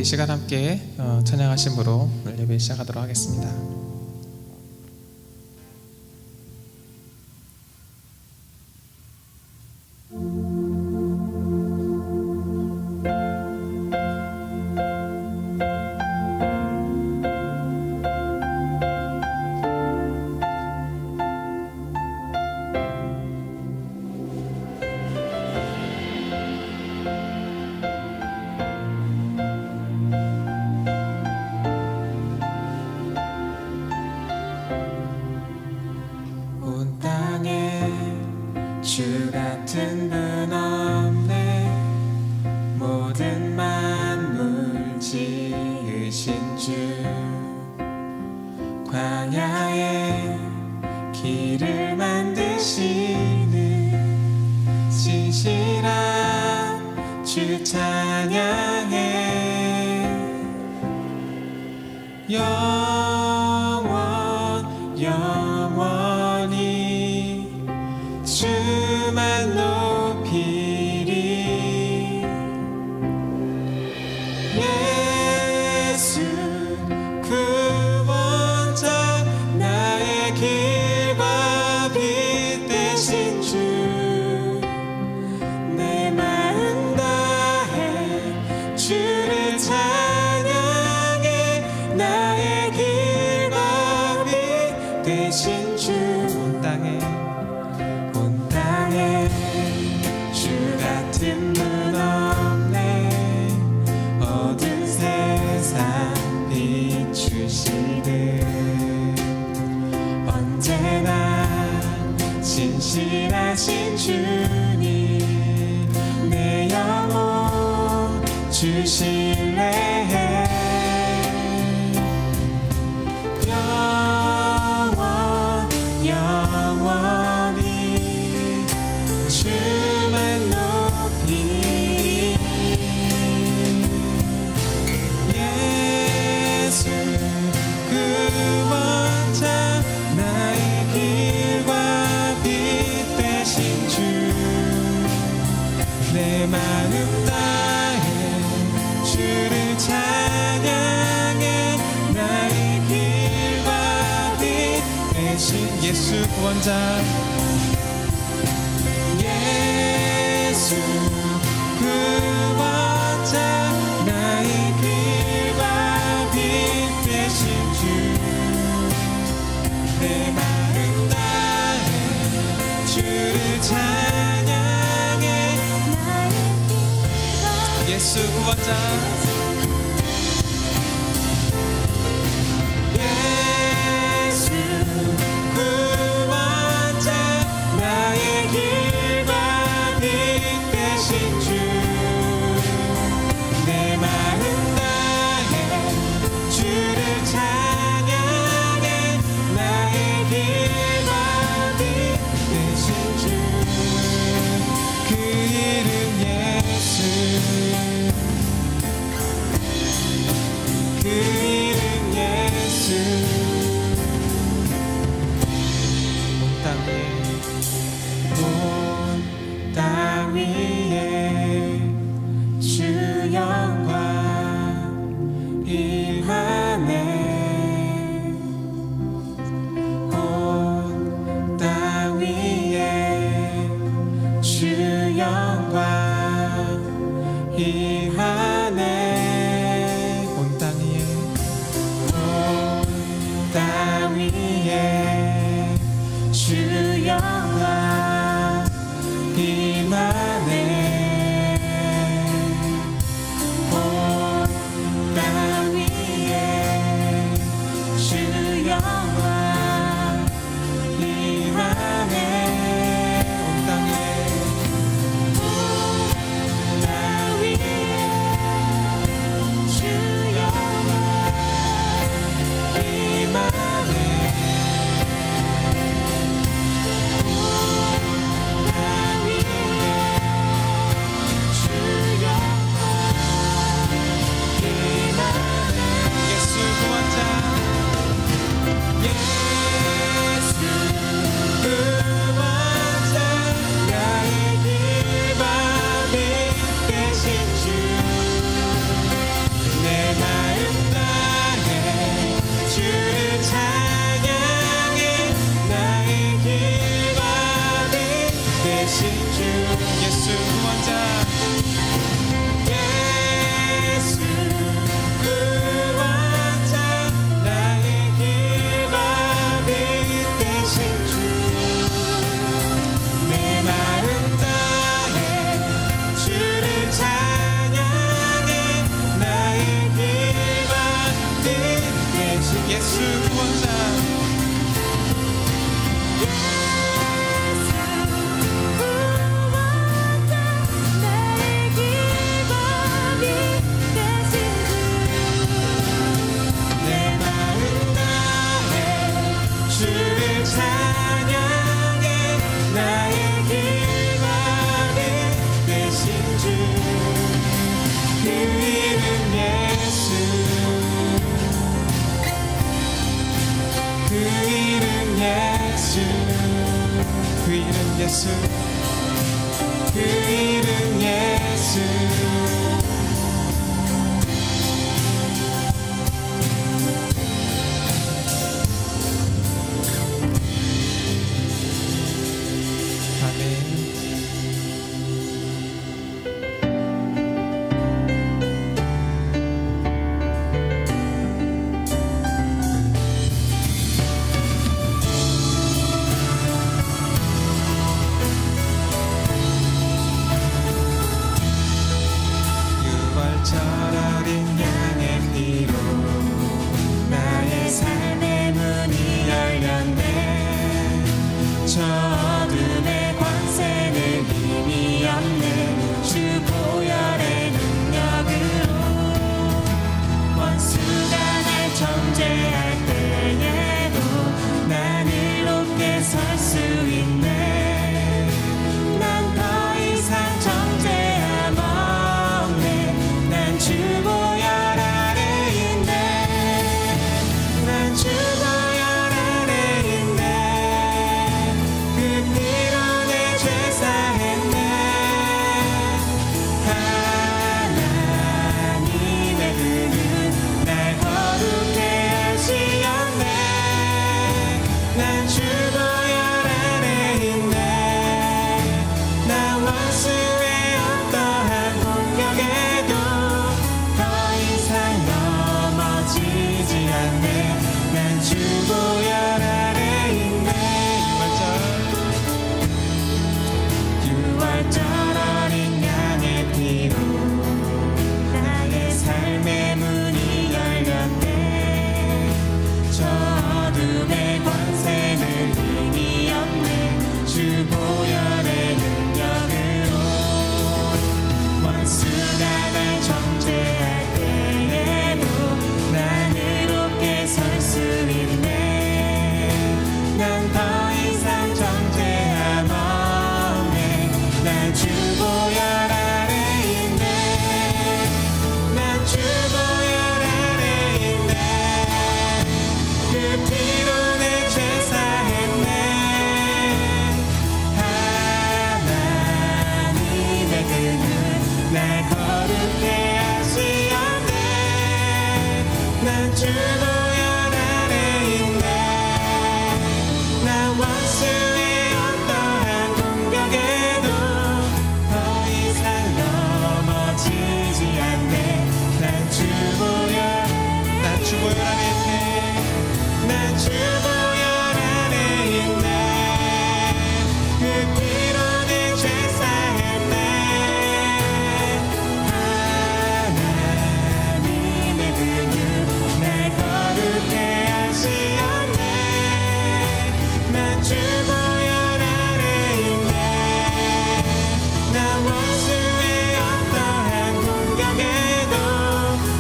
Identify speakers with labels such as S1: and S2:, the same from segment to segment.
S1: 이 시간 함께 찬양하심으로 오늘 예배 시작하도록 하겠습니다.
S2: 주 같은 분 없네. 모든 만물 지으신 주, 광야에 길을 만드시는 신실한 주 찬양해. 영원히 주만 높이리. 예수 구원자, 나의 길과 빛 되신 주, 내 마음 다해 주를 찬양해. 나의 길과 빛 되신 주, 온 땅에 주 같은 분 없네. 어두운 세상 비추시듯 언제나 진실하신 주님, 내 영혼 주 신뢰해. 영원히 주만 높이리. 예수 구원자, 나의 길과 빛 되신 주, 내 마음 다해 주를 찬양해. 나의 길과 빛 대신 예수 구원자, 예수 구원자, 나의 길과 빛 되신 주, 내 마음 다해 주를 찬양해. 예수 구원자, 나의 길과 빛 되신 주, 내 마음 다해 주를 찬양해. 나의 길과 빛 되신 주, 그 이름 예수, 그 이름 예수. 온 땅 위에 주 영광 임하네. 온 땅 위에 주 영광 임하네. 온 땅 위에 주 영광 임하네. 온 땅 위에 주 영광 임하네. 온 땅 위에 주 영광 임하네. 온
S1: 예수 그 이름 예수 아멘. 절 어린 양의 피로 나의 삶의 문이 열렸네. 저 어둠의 권세는 힘이 없네. 주 보혈의 능력으로 원수가 날 정죄할 때에도 나를 높게 설 수 있네. 난 더 이상 정죄함 주 보혈 아래 있네. 난 주 보혈 아래 있네. 그 피로 내 죄 사했네. 하나님의 은은 날 거룩해 하시었네. 난 주 보혈 아래 있네. 난 원수의 어떠한 공격에도 넘어지지 않네. 난 주 보혈 아래 있네. 6월절 어린 양의 피로 나의 삶의 문이 열렸네. 저 어둠의 권세는 힘이 없네. 주 보혈의 능력으로 원수가 날 정죄할 때에도 나를 높게 설 수 있네. 난 더 이상 정죄함 없네. 난 주 보혈 아래 있네. 난 주 보혈 아래 있네. 그 피로 내 죄 사했네. 하나님의 은은 날 거룩해 하시었네. 난 주 보혈 아래 있네. 난 원수의 어떠한 공격에도 더 이상 넘어지지 않네. 난 주 보혈 아래 있네. 난 주 보혈 아래 있네. 그 피로 내 죄 사했네. 하나님의 은은 날 거룩해 하시었네. 난 주 보혈 아래 있네. 난 원수의 어떠한 공격에도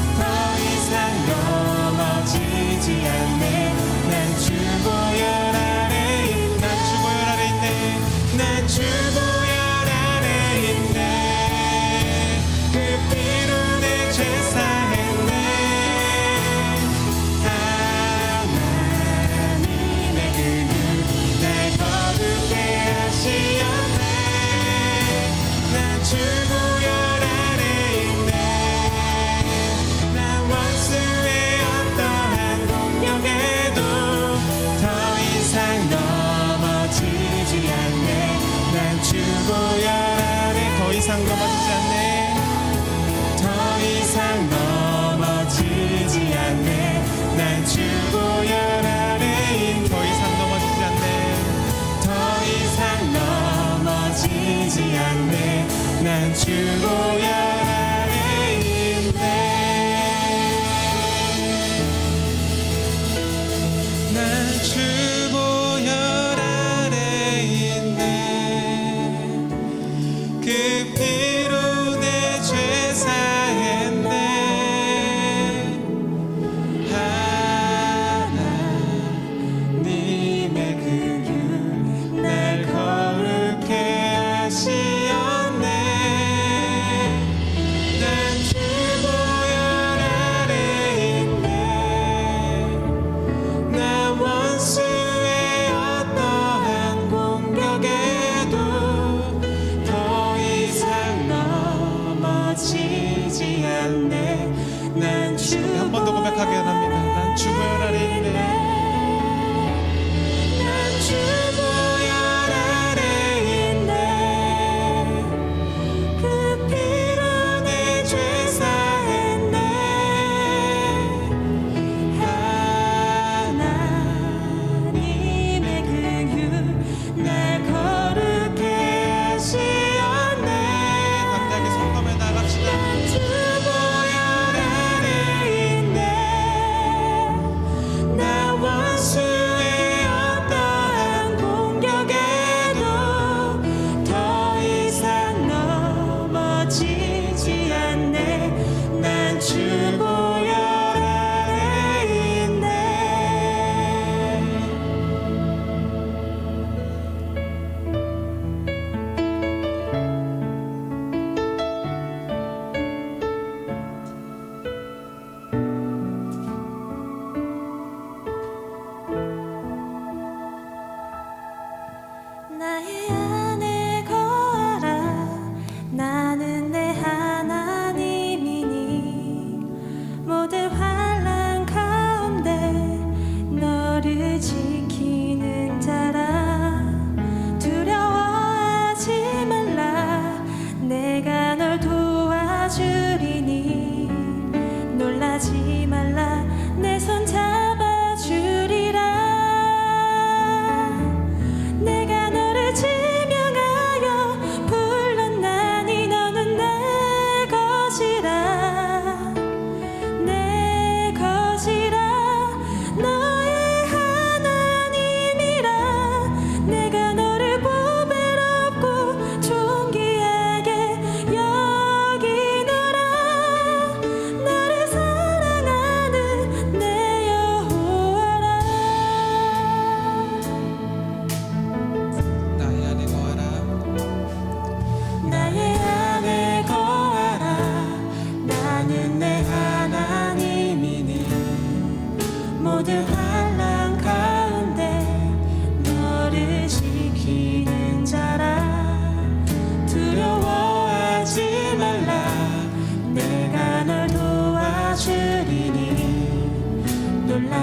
S1: 더 이상 넘어지지 않네. 난 주 보혈 아래 있네. 난 주 보혈 아래 있네. 난 주 보혈 아래 있네. 그 피로 내 죄 사했네. 하나님의 은은 날 거룩해 하시었네. 난 주 보혈 아래 있네. 난 원수의 어떠한 공격에도 더 이상 넘어지지 않네. 난 주 보혈 아래 더 이상 넘어지지 않네. 더 이상 넘어지지 않네. 난 주 보혈 아래 있네. 더 이상 넘어지지 않네. 더 이상 넘어지지 않네. 난 주 보혈 아래 있네. 난 주 보혈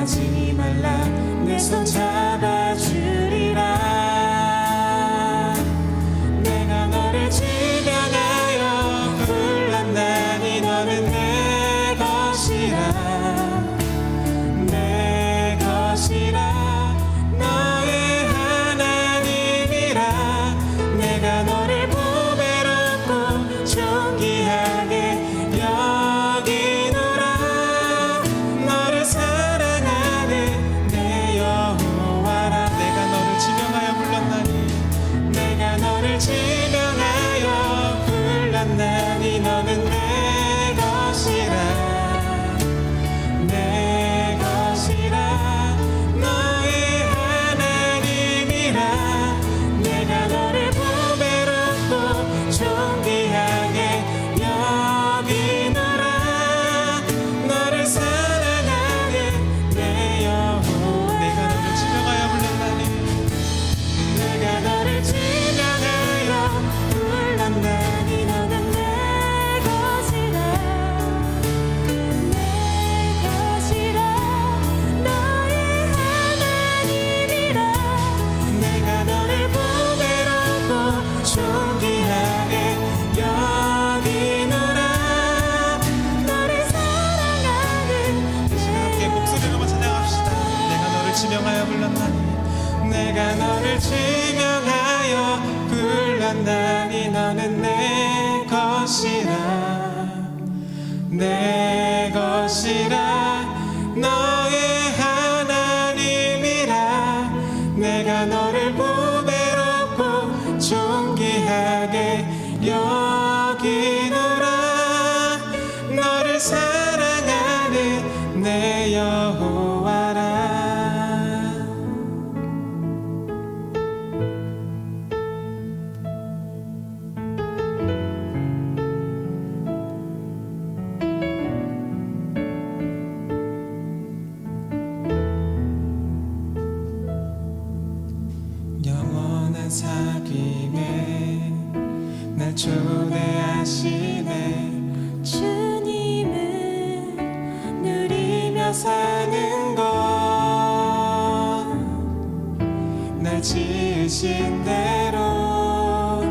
S2: 가지 말라 내 손 잡아주리라 내가 너를 지명하여 불렀나니 너는 내 것이라 내 것이라 너의 하나님이라 내가 너를 보배롭고 존귀하게 여기노라 너를 사랑하는 내 여호와라
S1: 내가 너를 지명하여 불렀나니
S2: 내가 너를 지명하여 불렀나니 너는 내 것이라 내 것이라 너의 하나님이라 내가 너를 보배롭고 존귀하게 여기노라 너를 사랑하는 내 여호와
S1: 내가 너를 지명하여 불렀나니
S2: 내가 너를 지명하여 불렀나니 너는 내 것이라 내 것이라 너의 하나님이라 내가 너를 보배롭고 존귀하게 여기노라 너를 사랑하는
S1: 이 시간 함께 목소리로만 찬양합시다. 내가 너를 지명하여 불렀나니
S2: 내가 너를 지명하여 불렀나니 너는 내 것이라 내 것이라 너의 하나님이라 내가 너를 보배롭고 존귀하게 여기노라 너를 사랑하는 내 여호와라 영원한 사귐에 날 초대하시네 주님을 누리며 사는 것 날 지으신 대로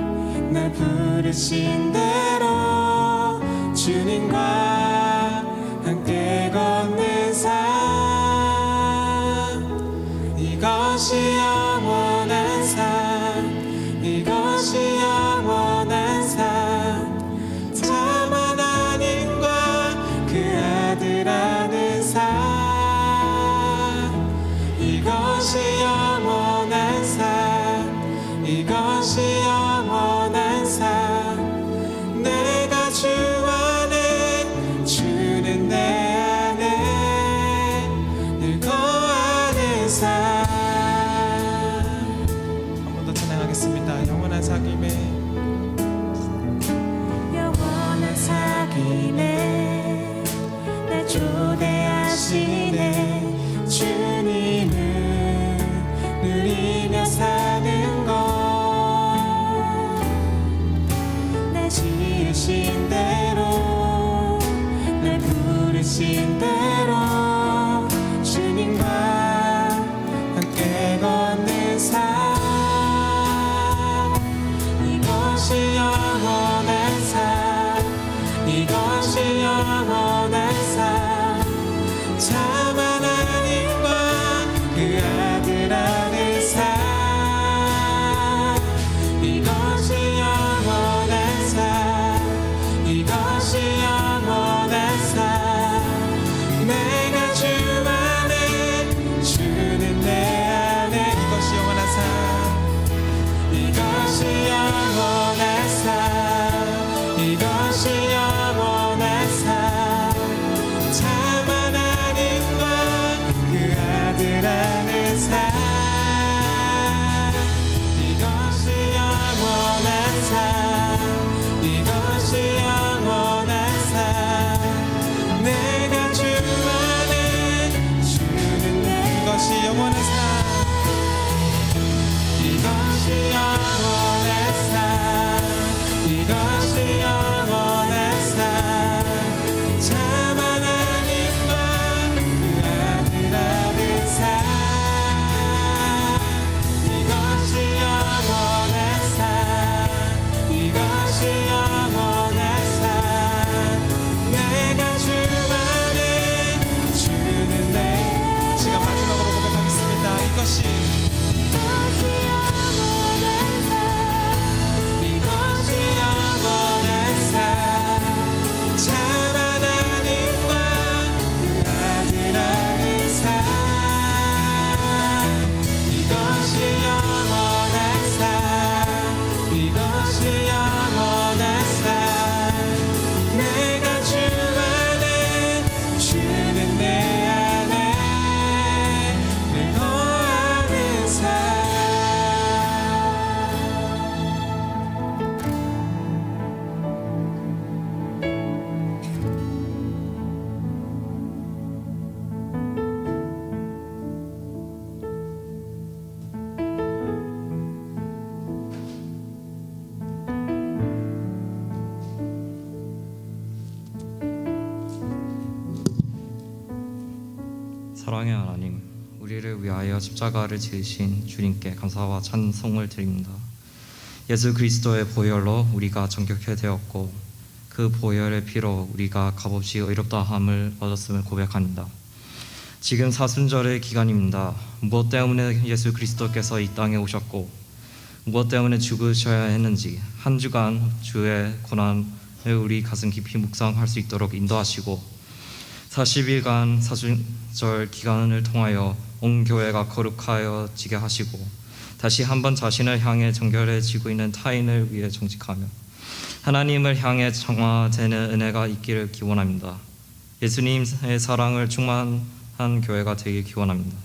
S2: 날 부르신 대로 주님과 함께 걷는 삶 이것이 영원한 삶 이것이 영원한 삶 참 하나님과 그 아들 아는 삶 이것이 영원한 삶 이것이 영원한 삶 내가 주 안에 주는 내 안에 늘 거하는 삶
S1: 한 번 더 찬양하겠습니다. 영원한 사귐에
S2: 영원한 사귐에 날 초대하시네 주님을 누리며 사는 것날 지으신 대로 날 부르신 대로 주님과 함께 걷는 삶 이것이 영원한 삶 이것이 영원한 삶참 하나님과 그 아들 아는 삶 이것이 영원한 삶 이것이 영원한 삶
S3: 사랑의 하나님, 우리를 위하여 십자가를 지으신 주님께 감사와 찬송을 드립니다. 예수 그리스도의 보혈로 우리가 정결케 되었고 그 보혈의 피로 우리가 값없이 의롭다함을 얻었음을 고백합니다. 지금 사순절의 기간입니다. 무엇 때문에 예수 그리스도께서 이 땅에 오셨고 무엇 때문에 죽으셔야 했는지 한 주간 주의 고난을 우리 가슴 깊이 묵상할 수 있도록 인도하시고 40일간 사순절 기간을 통하여 온 교회가 거룩하여지게 하시고 다시 한번 자신을 향해 정결해지고 있는 타인을 위해 정직하며 하나님을 향해 정화되는 은혜가 있기를 기원합니다. 예수님의 사랑을 충만한 교회가 되길 기원합니다.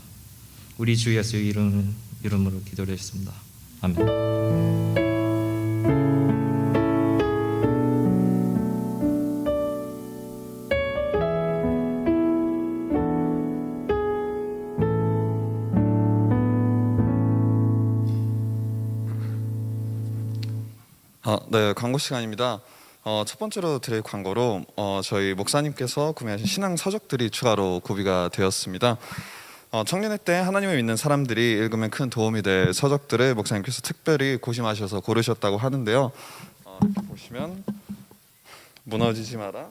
S3: 우리 주 예수 이름으로 기도드리겠습니다. 아멘.
S4: 네, 광고 시간입니다. 첫 번째로 드릴 광고로 저희 목사님께서 구매하신 신앙 서적들이 추가로 구비가 되었습니다. 청년회 때 하나님을 믿는 사람들이 읽으면 큰 도움이 될 서적들을 목사님께서 특별히 고심하셔서 고르셨다고 하는데요. 이렇게 보시면 무너지지 마라,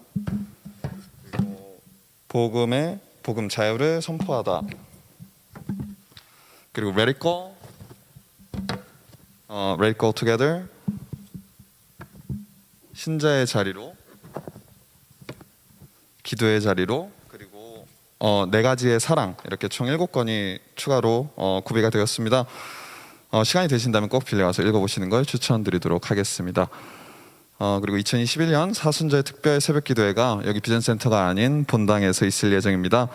S4: 그리고 복음 자유를 선포하다, 그리고 Let it go together, 신자의 자리로, 기도의 자리로, 그리고 네 가지의 사랑, 이렇게 총 7권이 추가로 구비가 되었습니다. 시간이 되신다면 꼭 빌려와서 읽어보시는 걸 추천드리도록 하겠습니다. 그리고 2021년 사순절 특별 새벽기도회가 여기 비전센터가 아닌 본당에서 있을 예정입니다.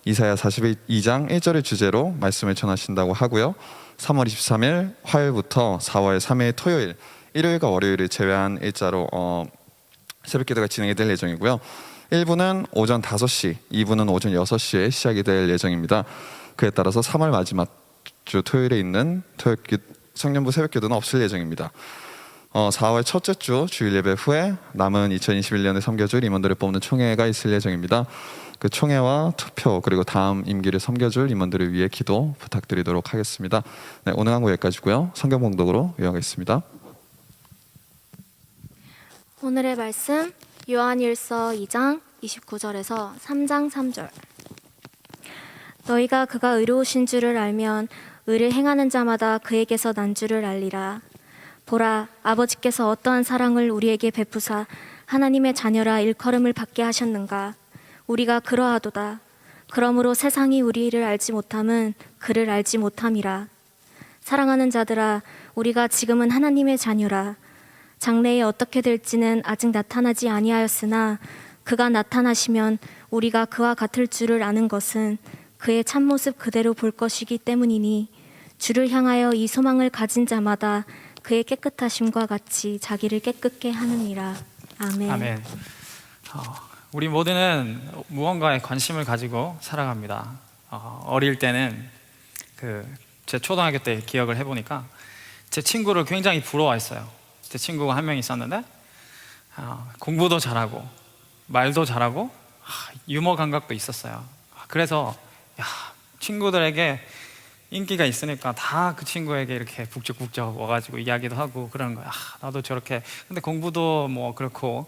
S4: 이사야 42장 1절을 주제로 말씀을 전하신다고 하고요. 3월 23일 화요일부터 4월 3일 토요일, 일요일과 월요일을 제외한 일자로 새벽기도가 진행이 될 예정이고요. 1부는 오전 5시, 2부는 오전 6시에 시작이 될 예정입니다. 그에 따라서 3월 마지막 주 토요일에 있는 청년부 새벽기도는 없을 예정입니다. 4월 첫째 주 주일 예배 후에 남은 2021년에 섬겨줄 임원들을 뽑는 총회가 있을 예정입니다. 그 총회와 투표 그리고 다음 임기를 섬겨줄 임원들을 위해 기도 부탁드리도록 하겠습니다. 네, 오늘 광고 여기까지고요. 성경 봉독으로 이어가겠습니다.
S5: 오늘의 말씀 요한일서 2장 29절에서 3장 3절. 너희가 그가 의로우신 줄을 알면 의를 행하는 자마다 그에게서 난 줄을 알리라. 보라, 아버지께서 어떠한 사랑을 우리에게 베푸사 하나님의 자녀라 일컬음을 받게 하셨는가. 우리가 그러하도다. 그러므로 세상이 우리를 알지 못함은 그를 알지 못함이라. 사랑하는 자들아, 우리가 지금은 하나님의 자녀라. 장래에 어떻게 될지는 아직 나타나지 아니하였으나 그가 나타나시면 우리가 그와 같을 줄을 아는 것은 그의 참모습 그대로 볼 것이기 때문이니 주를 향하여 이 소망을 가진 자마다 그의 깨끗하심과 같이 자기를 깨끗게 하느니라. 아멘.
S2: 아멘. 우리 모두는 무언가에 관심을 가지고 살아갑니다. 어릴 때는 제 초등학교 때 기억을 해보니까 제 친구를 굉장히 부러워했어요. 제 친구가 한 명 있었는데 공부도 잘하고 말도 잘하고 유머 감각도 있었어요. 그래서 친구들에게 인기가 있으니까 다 그 친구에게 이렇게 북적북적 와가지고 이야기도 하고 그러는 거야. 나도 저렇게, 근데 공부도 뭐 그렇다고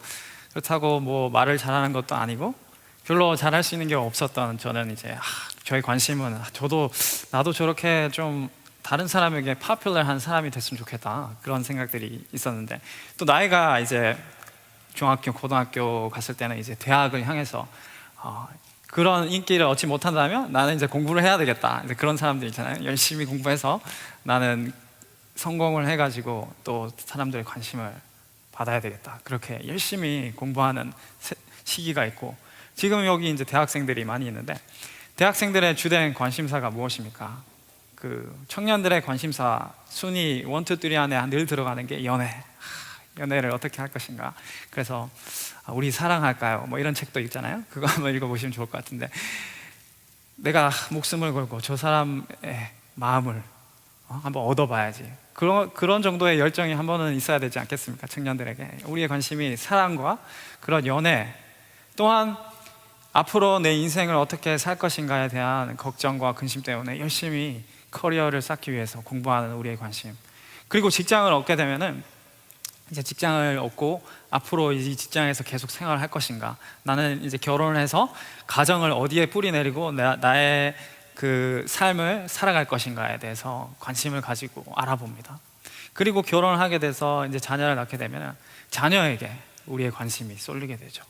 S2: 뭐 말을 잘하는 것도 아니고 별로 잘할 수 있는 게 없었던 저는 이제 저의 관심은 나도 저렇게 좀 다른 사람에게 파퓰러한 사람이 됐으면 좋겠다, 그런 생각들이 있었는데, 또 나이가 이제 중학교, 고등학교 갔을 때는 이제 대학을 향해서 그런 인기를 얻지 못한다면 나는 이제 공부를 해야 되겠다, 이제 그런 사람들 있잖아요. 열심히 공부해서 나는 성공을 해가지고 또 사람들의 관심을 받아야 되겠다, 그렇게 열심히 공부하는 시기가 있고, 지금 여기 이제 대학생들이 많이 있는데 대학생들의 주된 관심사가 무엇입니까? 청년들의 관심사 순위 1, 2, 3 안에 늘 들어가는 게 연애를 어떻게 할 것인가. 그래서 우리 사랑할까요? 뭐 이런 책도 있잖아요. 그거 한번 읽어보시면 좋을 것 같은데, 내가 목숨을 걸고 저 사람의 마음을 한번 얻어봐야지, 그런 정도의 열정이 한 번은 있어야 되지 않겠습니까? 청년들에게 우리의 관심이 사랑과 그런 연애, 또한 앞으로 내 인생을 어떻게 살 것인가에 대한 걱정과 근심 때문에 열심히 커리어를 쌓기 위해서 공부하는 우리의 관심, 그리고 직장을 얻게 되면은 이제 직장을 얻고 앞으로 이 직장에서 계속 생활할 것인가, 나는 이제 결혼을 해서 가정을 어디에 뿌리 내리고 나의 그 삶을 살아갈 것인가에 대해서 관심을 가지고 알아봅니다. 그리고 결혼을 하게 돼서 이제 자녀를 낳게 되면 자녀에게 우리의 관심이 쏠리게 되죠.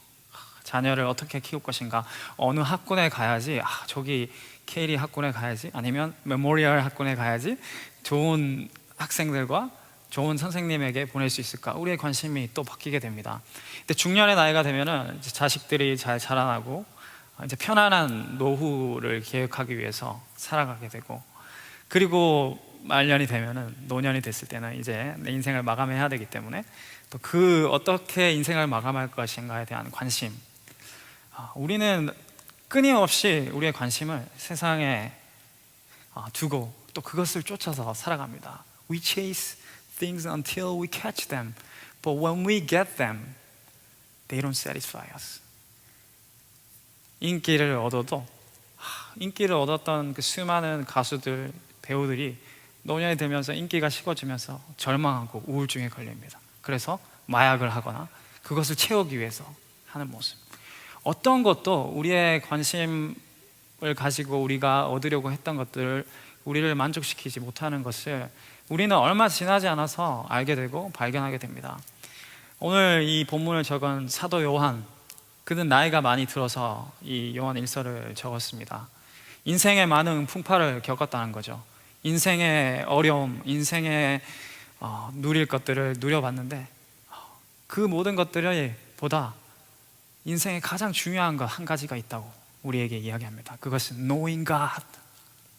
S2: 자녀를 어떻게 키울 것인가, 어느 학군에 가야지, 저기 케이리 학군에 가야지, 아니면 메모리얼 학군에 가야지 좋은 학생들과 좋은 선생님에게 보낼 수 있을까, 우리의 관심이 또 바뀌게 됩니다. 근데 중년의 나이가 되면은 이제 자식들이 잘 자라나고 이제 편안한 노후를 계획하기 위해서 살아가게 되고, 그리고 말년이 되면은, 노년이 됐을 때는 이제 내 인생을 마감해야 되기 때문에 또 그 어떻게 인생을 마감할 것인가에 대한 관심, 우리는 끊임없이 우리의 관심을 세상에 두고 또 그것을 쫓아서 살아갑니다. We chase things until we catch them, but when we get them, they don't satisfy us. 인기를 얻어도, 인기를 얻었던 그 수많은 가수들, 배우들이 노년이 되면서 인기가 식어지면서 절망하고 우울증에 걸립니다. 그래서 마약을 하거나 그것을 채우기 위해서 하는 모습. 어떤 것도 우리의 관심을 가지고 우리가 얻으려고 했던 것들을, 우리를 만족시키지 못하는 것을 우리는 얼마 지나지 않아서 알게 되고 발견하게 됩니다. 오늘 이 본문을 적은 사도 요한, 그는 나이가 많이 들어서 이 요한 일서를 적었습니다. 인생의 많은 풍파를 겪었다는 거죠. 인생의 어려움, 인생의 누릴 것들을 누려봤는데 그 모든 것들이 보다 인생의 가장 중요한 것 한 가지가 있다고 우리에게 이야기합니다. 그것은 knowing God,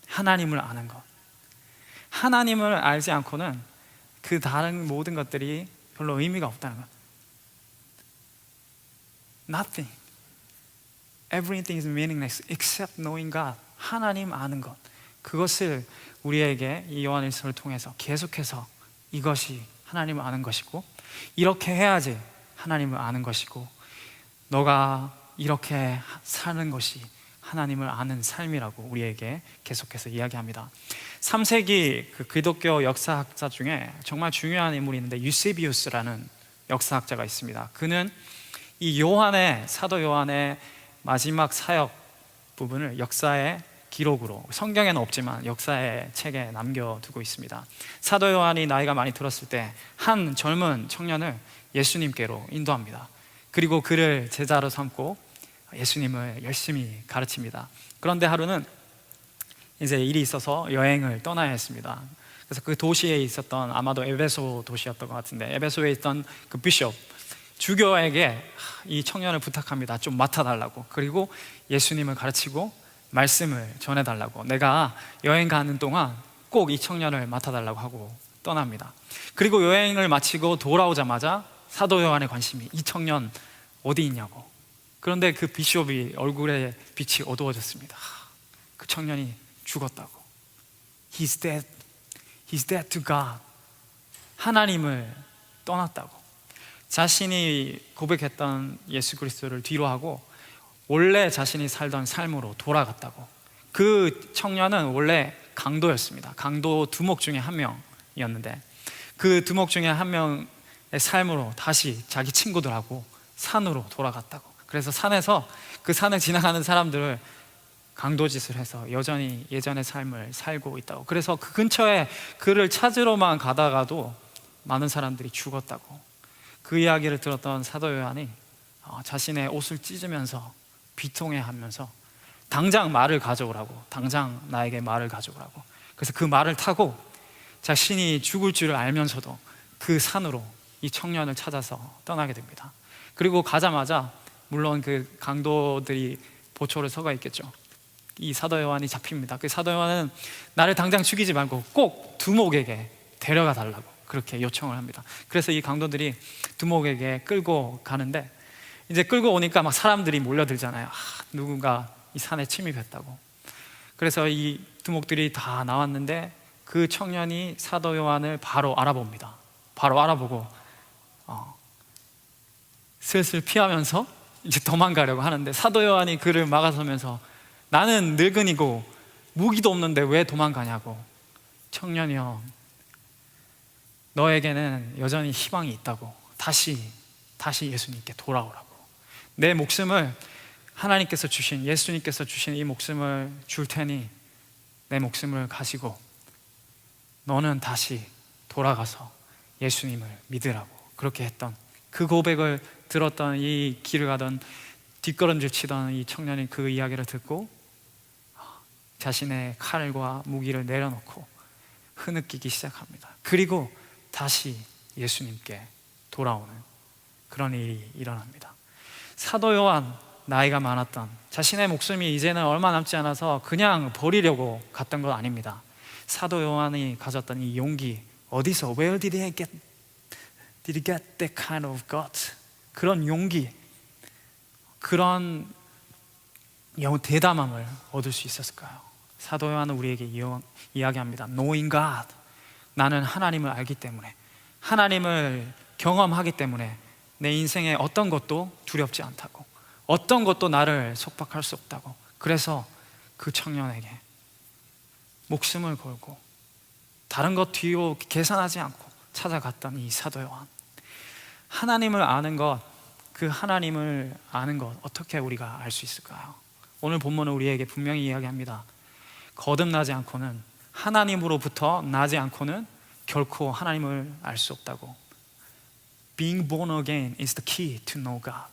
S2: 하나님을 아는 것. 하나님을 알지 않고는 그 다른 모든 것들이 별로 의미가 없다는 것. Nothing, everything is meaningless except knowing God. 하나님 아는 것, 그것을 우리에게 이 요한일서를 통해서 계속해서 이것이 하나님을 아는 것이고, 이렇게 해야지 하나님을 아는 것이고, 너가 이렇게 사는 것이 하나님을 아는 삶이라고 우리에게 계속해서 이야기합니다. 3세기 그 기독교 역사학자 중에 정말 중요한 인물이 있는데 유세비우스라는 역사학자가 있습니다. 그는 이 요한의, 사도 요한의 마지막 사역 부분을 역사의 기록으로, 성경에는 없지만 역사의 책에 남겨두고 있습니다. 사도 요한이 나이가 많이 들었을 때 한 젊은 청년을 예수님께로 인도합니다. 그리고 그를 제자로 삼고 예수님을 열심히 가르칩니다. 그런데 하루는 이제 일이 있어서 여행을 떠나야 했습니다. 그래서 그 도시에 있었던, 아마도 에베소 도시였던 것 같은데, 에베소에 있던 그 비숍, 주교에게 이 청년을 부탁합니다. 좀 맡아달라고. 그리고 예수님을 가르치고 말씀을 전해달라고, 내가 여행 가는 동안 꼭 이 청년을 맡아달라고 하고 떠납니다. 그리고 여행을 마치고 돌아오자마자 사도 요한의 관심이 이 청년 어디 있냐고. 그런데 그 비숍이 얼굴에 빛이 어두워졌습니다. 그 청년이 죽었다고. He's dead. He's dead to God. 하나님을 떠났다고. 자신이 고백했던 예수 그리스도를 뒤로하고 원래 자신이 살던 삶으로 돌아갔다고. 그 청년은 원래 강도였습니다. 강도 두목 중에 한 명이었는데 그 두목 중에 한 명의 삶으로 다시 자기 친구들하고 산으로 돌아갔다고. 그래서 산에서 그 산을 지나가는 사람들을 강도짓을 해서 여전히 예전의 삶을 살고 있다고. 그래서 그 근처에 그를 찾으러만 가다가도 많은 사람들이 죽었다고. 그 이야기를 들었던 사도 요한이 자신의 옷을 찢으면서 비통해하면서 당장 말을 가져오라고, 당장 나에게 말을 가져오라고. 그래서 그 말을 타고 자신이 죽을 줄을 알면서도 그 산으로 이 청년을 찾아서 떠나게 됩니다. 그리고 가자마자 물론 그 강도들이 보초를 서가 있겠죠. 이 사도 요한이 잡힙니다. 그 사도 요한은 나를 당장 죽이지 말고 꼭 두목에게 데려가 달라고 그렇게 요청을 합니다. 그래서 이 강도들이 두목에게 끌고 가는데 이제 끌고 오니까 막 사람들이 몰려들잖아요. 누군가 이 산에 침입했다고. 그래서 이 두목들이 다 나왔는데 그 청년이 사도 요한을 바로 알아봅니다. 바로 알아보고 슬슬 피하면서 이제 도망가려고 하는데 사도 요한이 그를 막아서면서 나는 늙은이고 무기도 없는데 왜 도망가냐고. 청년이여, 너에게는 여전히 희망이 있다고. 다시 예수님께 돌아오라고. 내 목숨을 하나님께서 주신, 예수님께서 주신 이 목숨을 줄 테니 내 목숨을 가지고 너는 다시 돌아가서 예수님을 믿으라고. 그렇게 했던, 그 고백을 들었던, 이 길을 가던 뒷걸음질 치던 이 청년이 그 이야기를 듣고 자신의 칼과 무기를 내려놓고 흐느끼기 시작합니다. 그리고 다시 예수님께 돌아오는 그런 일이 일어납니다. 사도 요한, 나이가 많았던, 자신의 목숨이 이제는 얼마 남지 않아서 그냥 버리려고 갔던 건 아닙니다. 사도 요한이 가졌던 이 용기, 어디서, where did he get that kind of guts? 그런 용기, 그런 대담함을 얻을 수 있었을까요? 사도 요한은 우리에게 이야기합니다. Knowing God, 나는 하나님을 알기 때문에, 하나님을 경험하기 때문에 내 인생에 어떤 것도 두렵지 않다고, 어떤 것도 나를 속박할 수 없다고. 그래서 그 청년에게 목숨을 걸고 다른 것 뒤로 계산하지 않고 찾아갔던 이 사도 요한. 하나님을 아는 것, 그 하나님을 아는 것, 어떻게 우리가 알 수 있을까요? 오늘 본문은 우리에게 분명히 이야기합니다. 거듭나지 않고는, 하나님으로부터 나지 않고는 결코 하나님을 알 수 없다고. Being born again is the key to know God.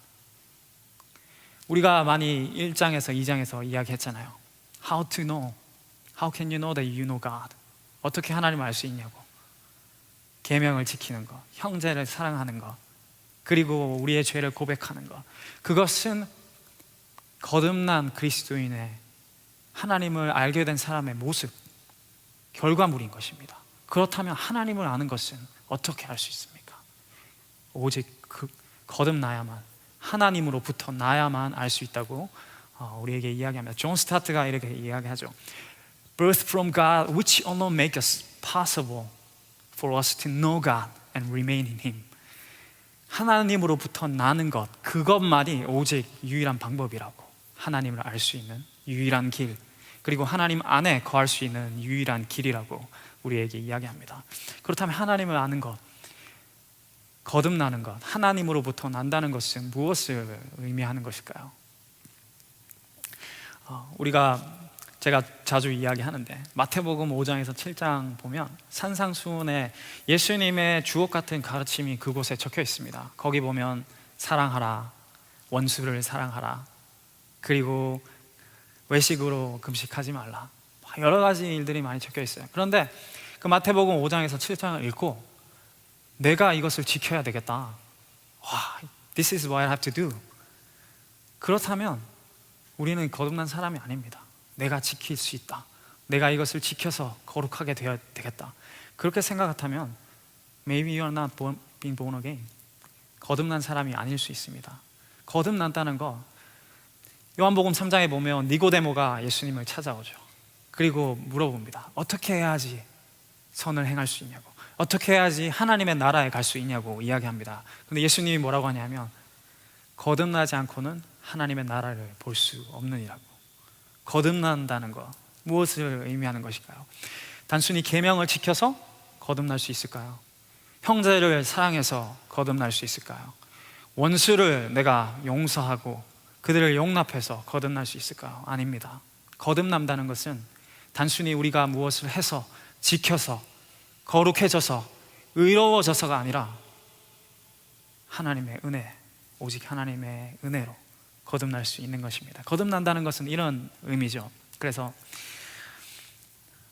S2: 우리가 많이 1장에서 2장에서 이야기했잖아요. How to know? How can you know that you know God? 어떻게 하나님을 알 수 있냐고. 계명을 지키는 것, 형제를 사랑하는 것, 그리고 우리의 죄를 고백하는 것. 그것은 거듭난 그리스도인의, 하나님을 알게 된 사람의 모습, 결과물인 것입니다. 그렇다면 하나님을 아는 것은 어떻게 알 수 있습니까? 오직 그 거듭나야만, 하나님으로부터 나야만 알 수 있다고 우리에게 이야기합니다. 존 스타트가 이렇게 이야기하죠. Birth from God, which alone makes us possible for us to know God and remain in Him. 하나님으로부터 나는 것, 그것만이 오직 유일한 방법이라고. 하나님을 알 수 있는 유일한 길, 그리고 하나님 안에 거할 수 있는 유일한 길이라고 우리에게 이야기합니다. 그렇다면 하나님을 아는 것, 거듭나는 것, 하나님으로부터 난다는 것은 무엇을 의미하는 것일까요? 제가 자주 이야기하는데 마태복음 5장에서 7장 보면 산상수훈에 예수님의 주옥 같은 가르침이 그곳에 적혀 있습니다. 거기 보면 사랑하라, 원수를 사랑하라, 그리고 외식으로 금식하지 말라, 여러 가지 일들이 많이 적혀 있어요. 그런데 그 마태복음 5장에서 7장을 읽고 내가 이것을 지켜야 되겠다, This is what I have to do. 그렇다면 우리는 거듭난 사람이 아닙니다. 내가 지킬 수 있다, 내가 이것을 지켜서 거룩하게 되어야 되겠다, 그렇게 생각한다면 Maybe you are not being born again. 거듭난 사람이 아닐 수 있습니다. 거듭난다는 거, 요한복음 3장에 보면 니고데모가 예수님을 찾아오죠. 그리고 물어봅니다. 어떻게 해야지 선을 행할 수 있냐고, 어떻게 해야지 하나님의 나라에 갈 수 있냐고 이야기합니다. 근데 예수님이 뭐라고 하냐면 거듭나지 않고는 하나님의 나라를 볼 수 없느니라고. 거듭난다는 것, 무엇을 의미하는 것일까요? 단순히 계명을 지켜서 거듭날 수 있을까요? 형제를 사랑해서 거듭날 수 있을까요? 원수를 내가 용서하고 그들을 용납해서 거듭날 수 있을까요? 아닙니다. 거듭난다는 것은 단순히 우리가 무엇을 해서, 지켜서, 거룩해져서, 의로워져서가 아니라 하나님의 은혜, 오직 하나님의 은혜로 거듭날 수 있는 것입니다. 거듭난다는 것은 이런 의미죠. 그래서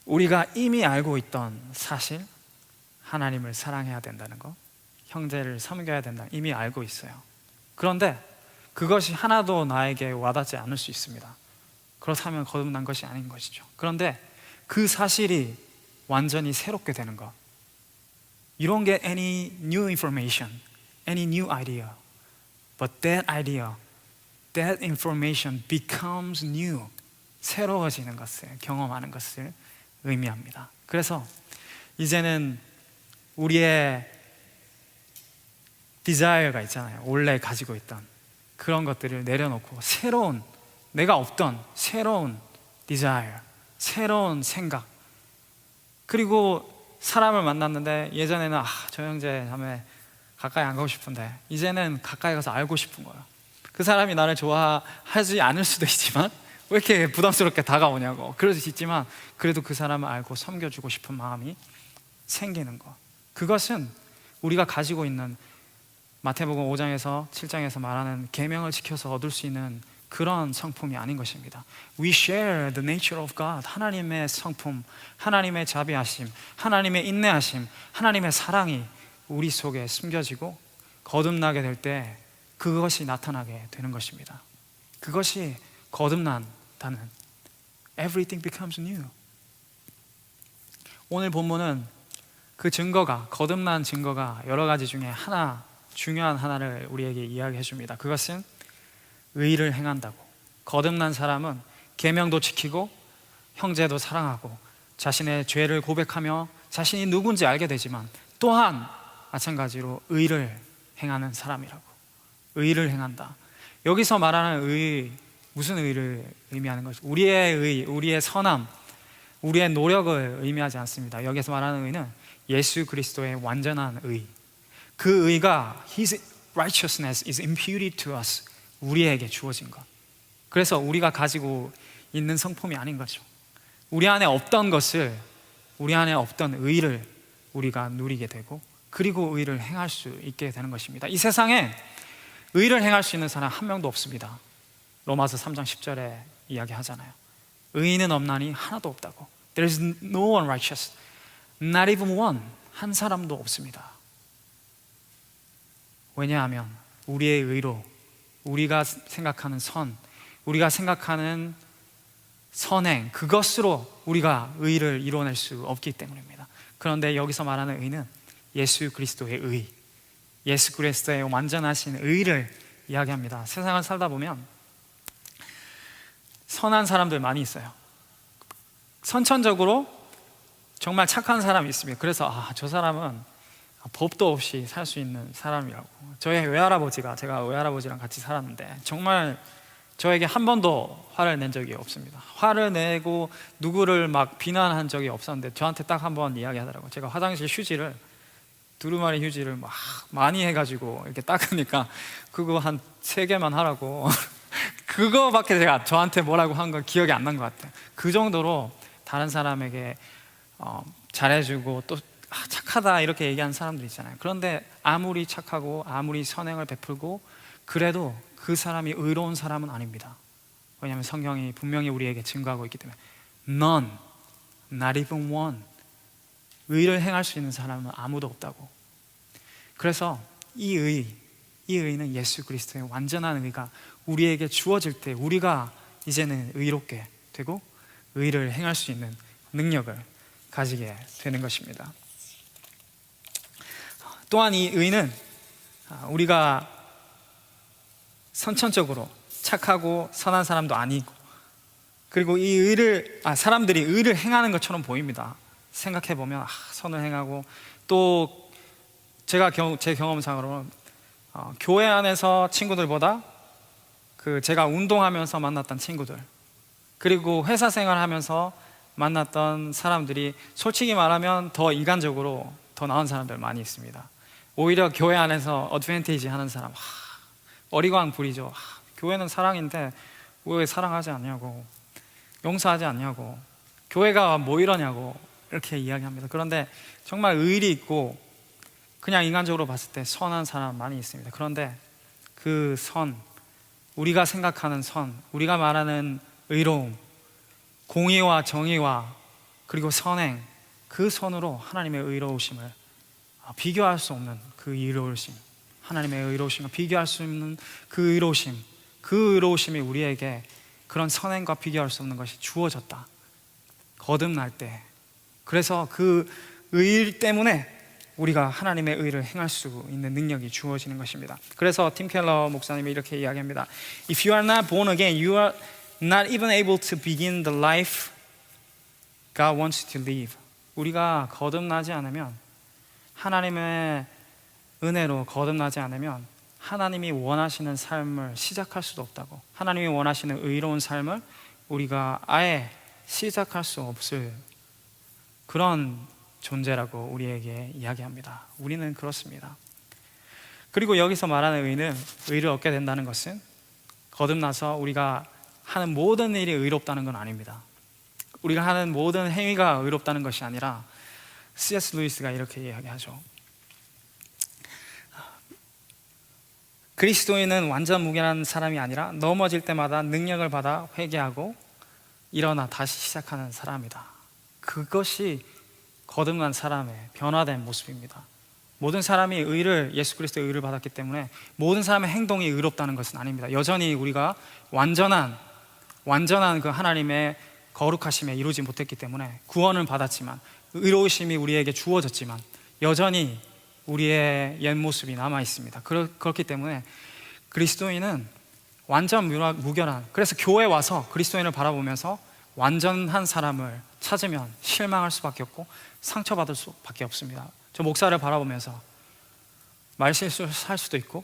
S2: 우리가 이미 알고 있던 사실, 하나님을 사랑해야 된다는 것, 형제를 섬겨야 된다, 이미 알고 있어요. 그런데 그것이 하나도 나에게 와닿지 않을 수 있습니다. 그렇다면 거듭난 것이 아닌 것이죠. 그런데 그 사실이 완전히 새롭게 되는 것, You don't get any new information, any new idea, but that idea, that information becomes new. 새로워지는 것을, 경험하는 것을 의미합니다. 그래서 이제는 우리의 desire가 있잖아요. 원래 가지고 있던 그런 것들을 내려놓고 새로운, 내가 없던 새로운 desire, 새로운 생각, 그리고 사람을 만났는데 예전에는 저 형제 자매 가까이 안 가고 싶은데 이제는 가까이 가서 알고 싶은 거예요. 그 사람이 나를 좋아하지 않을 수도 있지만 왜 이렇게 부담스럽게 다가오냐고 그럴 수 있지만 그래도 그 사람을 알고 섬겨주고 싶은 마음이 생기는 것, 그것은 우리가 가지고 있는 마태복음 5장에서 7장에서 말하는 계명을 지켜서 얻을 수 있는 그런 성품이 아닌 것입니다. We share the nature of God. 하나님의 성품, 하나님의 자비하심, 하나님의 인내하심, 하나님의 사랑이 우리 속에 숨겨지고 거듭나게 될 때 그것이 나타나게 되는 것입니다. 그것이 거듭난다는 Everything becomes new. 오늘 본문은 그 증거가, 거듭난 증거가 여러 가지 중에 하나, 중요한 하나를 우리에게 이야기해 줍니다. 그것은 의를 행한다고. 거듭난 사람은 계명도 지키고 형제도 사랑하고 자신의 죄를 고백하며 자신이 누군지 알게 되지만 또한 마찬가지로 의를 행하는 사람이라고. 의를 행한다. 여기서 말하는 의, 무슨 의를 의미하는 것이? 우리의 의, 우리의 선함, 우리의 노력을 의미하지 않습니다. 여기서 말하는 의는 예수 그리스도의 완전한 의, 그 의가 His righteousness is imputed to us, 우리에게 주어진 것. 그래서 우리가 가지고 있는 성품이 아닌 거죠. 우리 안에 없던 것을, 우리 안에 없던 의를 우리가 누리게 되고 그리고 의를 행할 수 있게 되는 것입니다. 이 세상에 의를 행할 수 있는 사람 한 명도 없습니다. 로마서 3장 10절에 이야기하잖아요. 의인은 없나니 하나도 없다고. There is no one righteous, not even one. 한 사람도 없습니다. 왜냐하면 우리의 의로, 우리가 생각하는 선, 우리가 생각하는 선행, 그것으로 우리가 의를 이뤄낼 수 없기 때문입니다. 그런데 여기서 말하는 의는 예수 그리스도의 의, 예수 그리스도의 완전하신 의를 이야기합니다. 세상을 살다 보면 선한 사람들 많이 있어요. 선천적으로 정말 착한 사람이 있습니다. 그래서 저 사람은 법도 없이 살 수 있는 사람이라고. 저희 외할아버지가, 제가 외할아버지랑 같이 살았는데 정말 저에게 한 번도 화를 낸 적이 없습니다. 화를 내고 누구를 막 비난한 적이 없었는데 저한테 딱 한 번 이야기하더라고요. 제가 화장실 휴지를, 두루마리 휴지를 막 많이 해가지고 이렇게 닦으니까 그거 한 3개만 하라고 그거밖에 제가 저한테 뭐라고 한 건 기억이 안 난 것 같아요. 그 정도로 다른 사람에게 잘해주고 또 착하다 이렇게 얘기하는 사람들 있잖아요. 그런데 아무리 착하고 아무리 선행을 베풀고 그래도 그 사람이 의로운 사람은 아닙니다. 왜냐하면 성경이 분명히 우리에게 증거하고 있기 때문에 None, not even one. 의를 행할 수 있는 사람은 아무도 없다고. 그래서 이 의는 예수 그리스도의 완전한 의가 우리에게 주어질 때 우리가 이제는 의롭게 되고 의를 행할 수 있는 능력을 가지게 되는 것입니다. 또한 이 의는 우리가 선천적으로 착하고 선한 사람도 아니고, 그리고 이 의를 사람들이 의를 행하는 것처럼 보입니다. 생각해 보면 선을 행하고, 또 제 경험상으로는 교회 안에서 친구들보다 제가 운동하면서 만났던 친구들, 그리고 회사 생활하면서 만났던 사람들이 솔직히 말하면 더 인간적으로 더 나은 사람들 많이 있습니다. 오히려 교회 안에서 어드밴티지 하는 사람, 어리광 부리죠. 교회는 사랑인데 왜 사랑하지 않냐고, 용서하지 않냐고, 교회가 뭐 이러냐고 이렇게 이야기합니다. 그런데 정말 의리 있고 그냥 인간적으로 봤을 때 선한 사람 많이 있습니다. 그런데 그 선, 우리가 생각하는 선, 우리가 말하는 의로움, 공의와 정의와 그리고 선행, 그 선으로 하나님의 의로우심을 비교할 수 없는 그 의로우심, 하나님의 의로우심과 비교할 수 없는 그 의로우심, 그 의로우심이 우리에게 그런 선행과 비교할 수 없는 것이 주어졌다, 거듭날 때. 그래서 그 의 때문에 우리가 하나님의 의를 행할 수 있는 능력이 주어지는 것입니다. 그래서 팀 켈러 목사님이 이렇게 이야기합니다. If you are not born again, you are not even able to begin the life God wants you to live. 우리가 거듭나지 않으면, 하나님의 은혜로 거듭나지 않으면 하나님이 원하시는 삶을 시작할 수도 없다고, 하나님이 원하시는 의로운 삶을 우리가 아예 시작할 수 없을 그런 존재라고 우리에게 이야기합니다. 우리는 그렇습니다. 그리고 여기서 말하는 의를 얻게 된다는 것은 거듭나서 우리가 하는 모든 일이 의롭다는 건 아닙니다. 우리가 하는 모든 행위가 의롭다는 것이 아니라 C.S. 루이스가 이렇게 이야기하죠. 그리스도인은 완전 무결한 사람이 아니라 넘어질 때마다 능력을 받아 회개하고 일어나 다시 시작하는 사람이다. 그것이 거듭난 사람의 변화된 모습입니다. 모든 사람이 예수 그리스도의 의를 받았기 때문에 모든 사람의 행동이 의롭다는 것은 아닙니다. 여전히 우리가 완전한 그 하나님의 거룩하심에 이루지 못했기 때문에 구원을 받았지만, 의로우심이 우리에게 주어졌지만 여전히 우리의 옛 모습이 남아 있습니다. 그렇기 때문에 그리스도인은 완전 무결한, 그래서 교회에 와서 그리스도인을 바라보면서 완전한 사람을 찾으면 실망할 수밖에 없고 상처받을 수밖에 없습니다. 저 목사를 바라보면서 말실수를 할 수도 있고,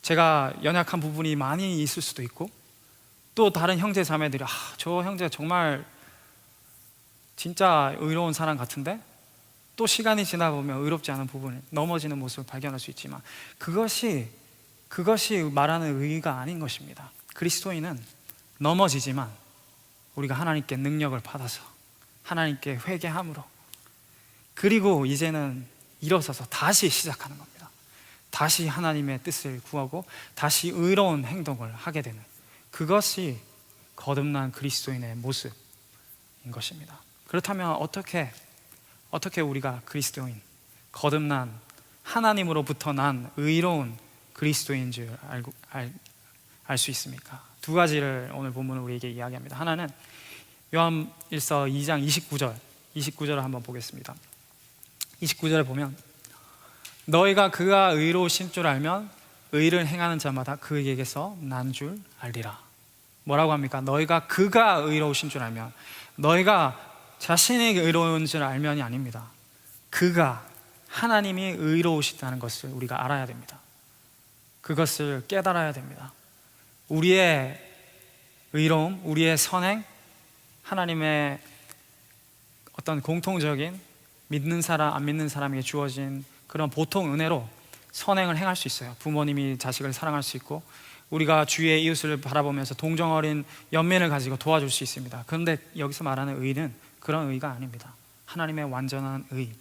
S2: 제가 연약한 부분이 많이 있을 수도 있고, 또 다른 형제 자매들이 저 형제 정말 진짜 의로운 사람 같은데, 또 시간이 지나 보면 의롭지 않은 부분, 넘어지는 모습을 발견할 수 있지만 그것이 말하는 의가 아닌 것입니다. 그리스도인은 넘어지지만 우리가 하나님께 능력을 받아서 하나님께 회개함으로, 그리고 이제는 일어서서 다시 시작하는 겁니다. 다시 하나님의 뜻을 구하고 다시 의로운 행동을 하게 되는, 그것이 거듭난 그리스도인의 모습인 것입니다. 그렇다면 어떻게 우리가 그리스도인, 거듭난 하나님으로부터 난 의로운 그리스도인 줄 알 수 있습니까? 두 가지를 오늘 본문은 우리에게 이야기합니다. 하나는 요한일서 2장 29절을 한번 보겠습니다. 29절에 보면 너희가 그가 의로우신 줄 알면 의를 행하는 자마다 그에게서 난 줄 알리라. 뭐라고 합니까? 너희가 그가 의로우신 줄 알면, 너희가 자신이 의로운 줄 알면이 아닙니다. 그가, 하나님이 의로우시다는 것을 우리가 알아야 됩니다. 그것을 깨달아야 됩니다. 우리의 의로움, 우리의 선행, 하나님의 어떤 공통적인 믿는 사람, 안 믿는 사람에게 주어진 그런 보통 은혜로 선행을 행할 수 있어요. 부모님이 자식을 사랑할 수 있고, 우리가 주위의 이웃을 바라보면서 동정 어린 연민을 가지고 도와줄 수 있습니다. 그런데 여기서 말하는 의는 그런 의가 아닙니다. 하나님의 완전한 의,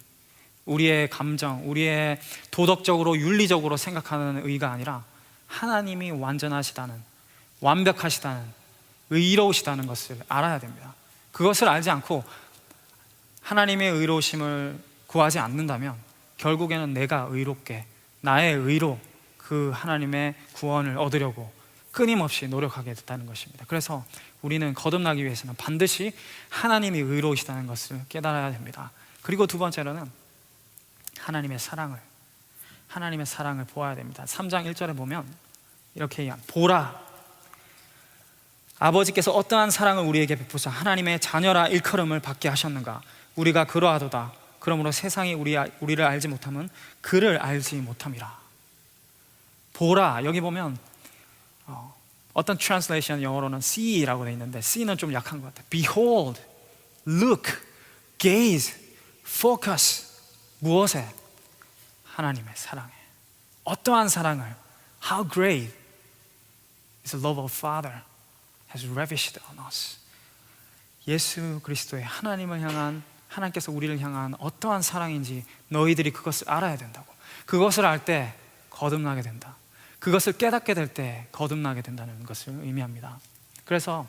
S2: 우리의 감정, 우리의 도덕적으로 윤리적으로 생각하는 의가 아니라 하나님이 완전하시다는, 완벽하시다는, 의로우시다는 것을 알아야 됩니다. 그것을 알지 않고 하나님의 의로우심을 구하지 않는다면 결국에는 내가 의롭게, 나의 의로 그 하나님의 구원을 얻으려고 끊임없이 노력하게 됐다는 것입니다. 그래서 우리는 거듭나기 위해서는 반드시 하나님이 의로우시다는 것을 깨달아야 됩니다. 그리고 두 번째로는 하나님의 사랑을 보아야 됩니다. 3장 1절에 보면 이렇게 보라, 아버지께서 어떠한 사랑을 우리에게 베푸사 하나님의 자녀라 일컬음을 받게 하셨는가. 우리가 그러하도다. 그러므로 세상이 우리를 알지 못하면 그를 알지 못함이라. 보라, 여기 보면 어떤 트랜슬레이션 영어로는 see라고 되어 있는데 see는 좀 약한 것 같아요. Behold, look, gaze, focus. 무엇에? 하나님의 사랑에. 어떠한 사랑을? How great is the love of Father has lavished on us. 예수 그리스도의 하나님께서 우리를 향한 어떠한 사랑인지 너희들이 그것을 알아야 된다고. 그것을 알 때 거듭나게 된다. 그것을 깨닫게 될 때 거듭나게 된다는 것을 의미합니다. 그래서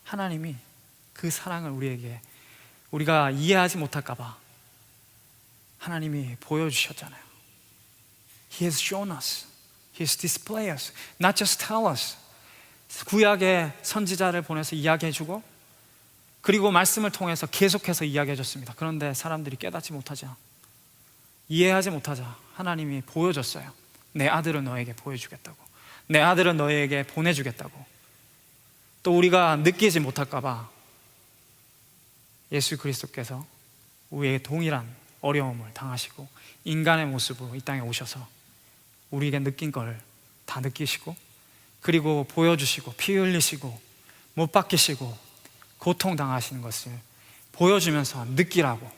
S2: 하나님이 그 사랑을 우리가 이해하지 못할까 봐 하나님이 보여주셨잖아요. He has shown us, He has displayed us, not just tell us. 구약의 선지자를 보내서 이야기해주고, 그리고 말씀을 통해서 계속해서 이야기해줬습니다. 그런데 사람들이 깨닫지 못하자, 이해하지 못하자 하나님이 보여줬어요. 내 아들을 너에게 보여주겠다고, 내 아들을 너에게 보내주겠다고. 또 우리가 느끼지 못할까 봐 예수 그리스도께서 우리에게 동일한 어려움을 당하시고 인간의 모습으로 이 땅에 오셔서 우리에게 느낀 걸 다 느끼시고, 그리고 보여주시고, 피 흘리시고, 못 박히시고, 고통당하시는 것을 보여주면서 느끼라고,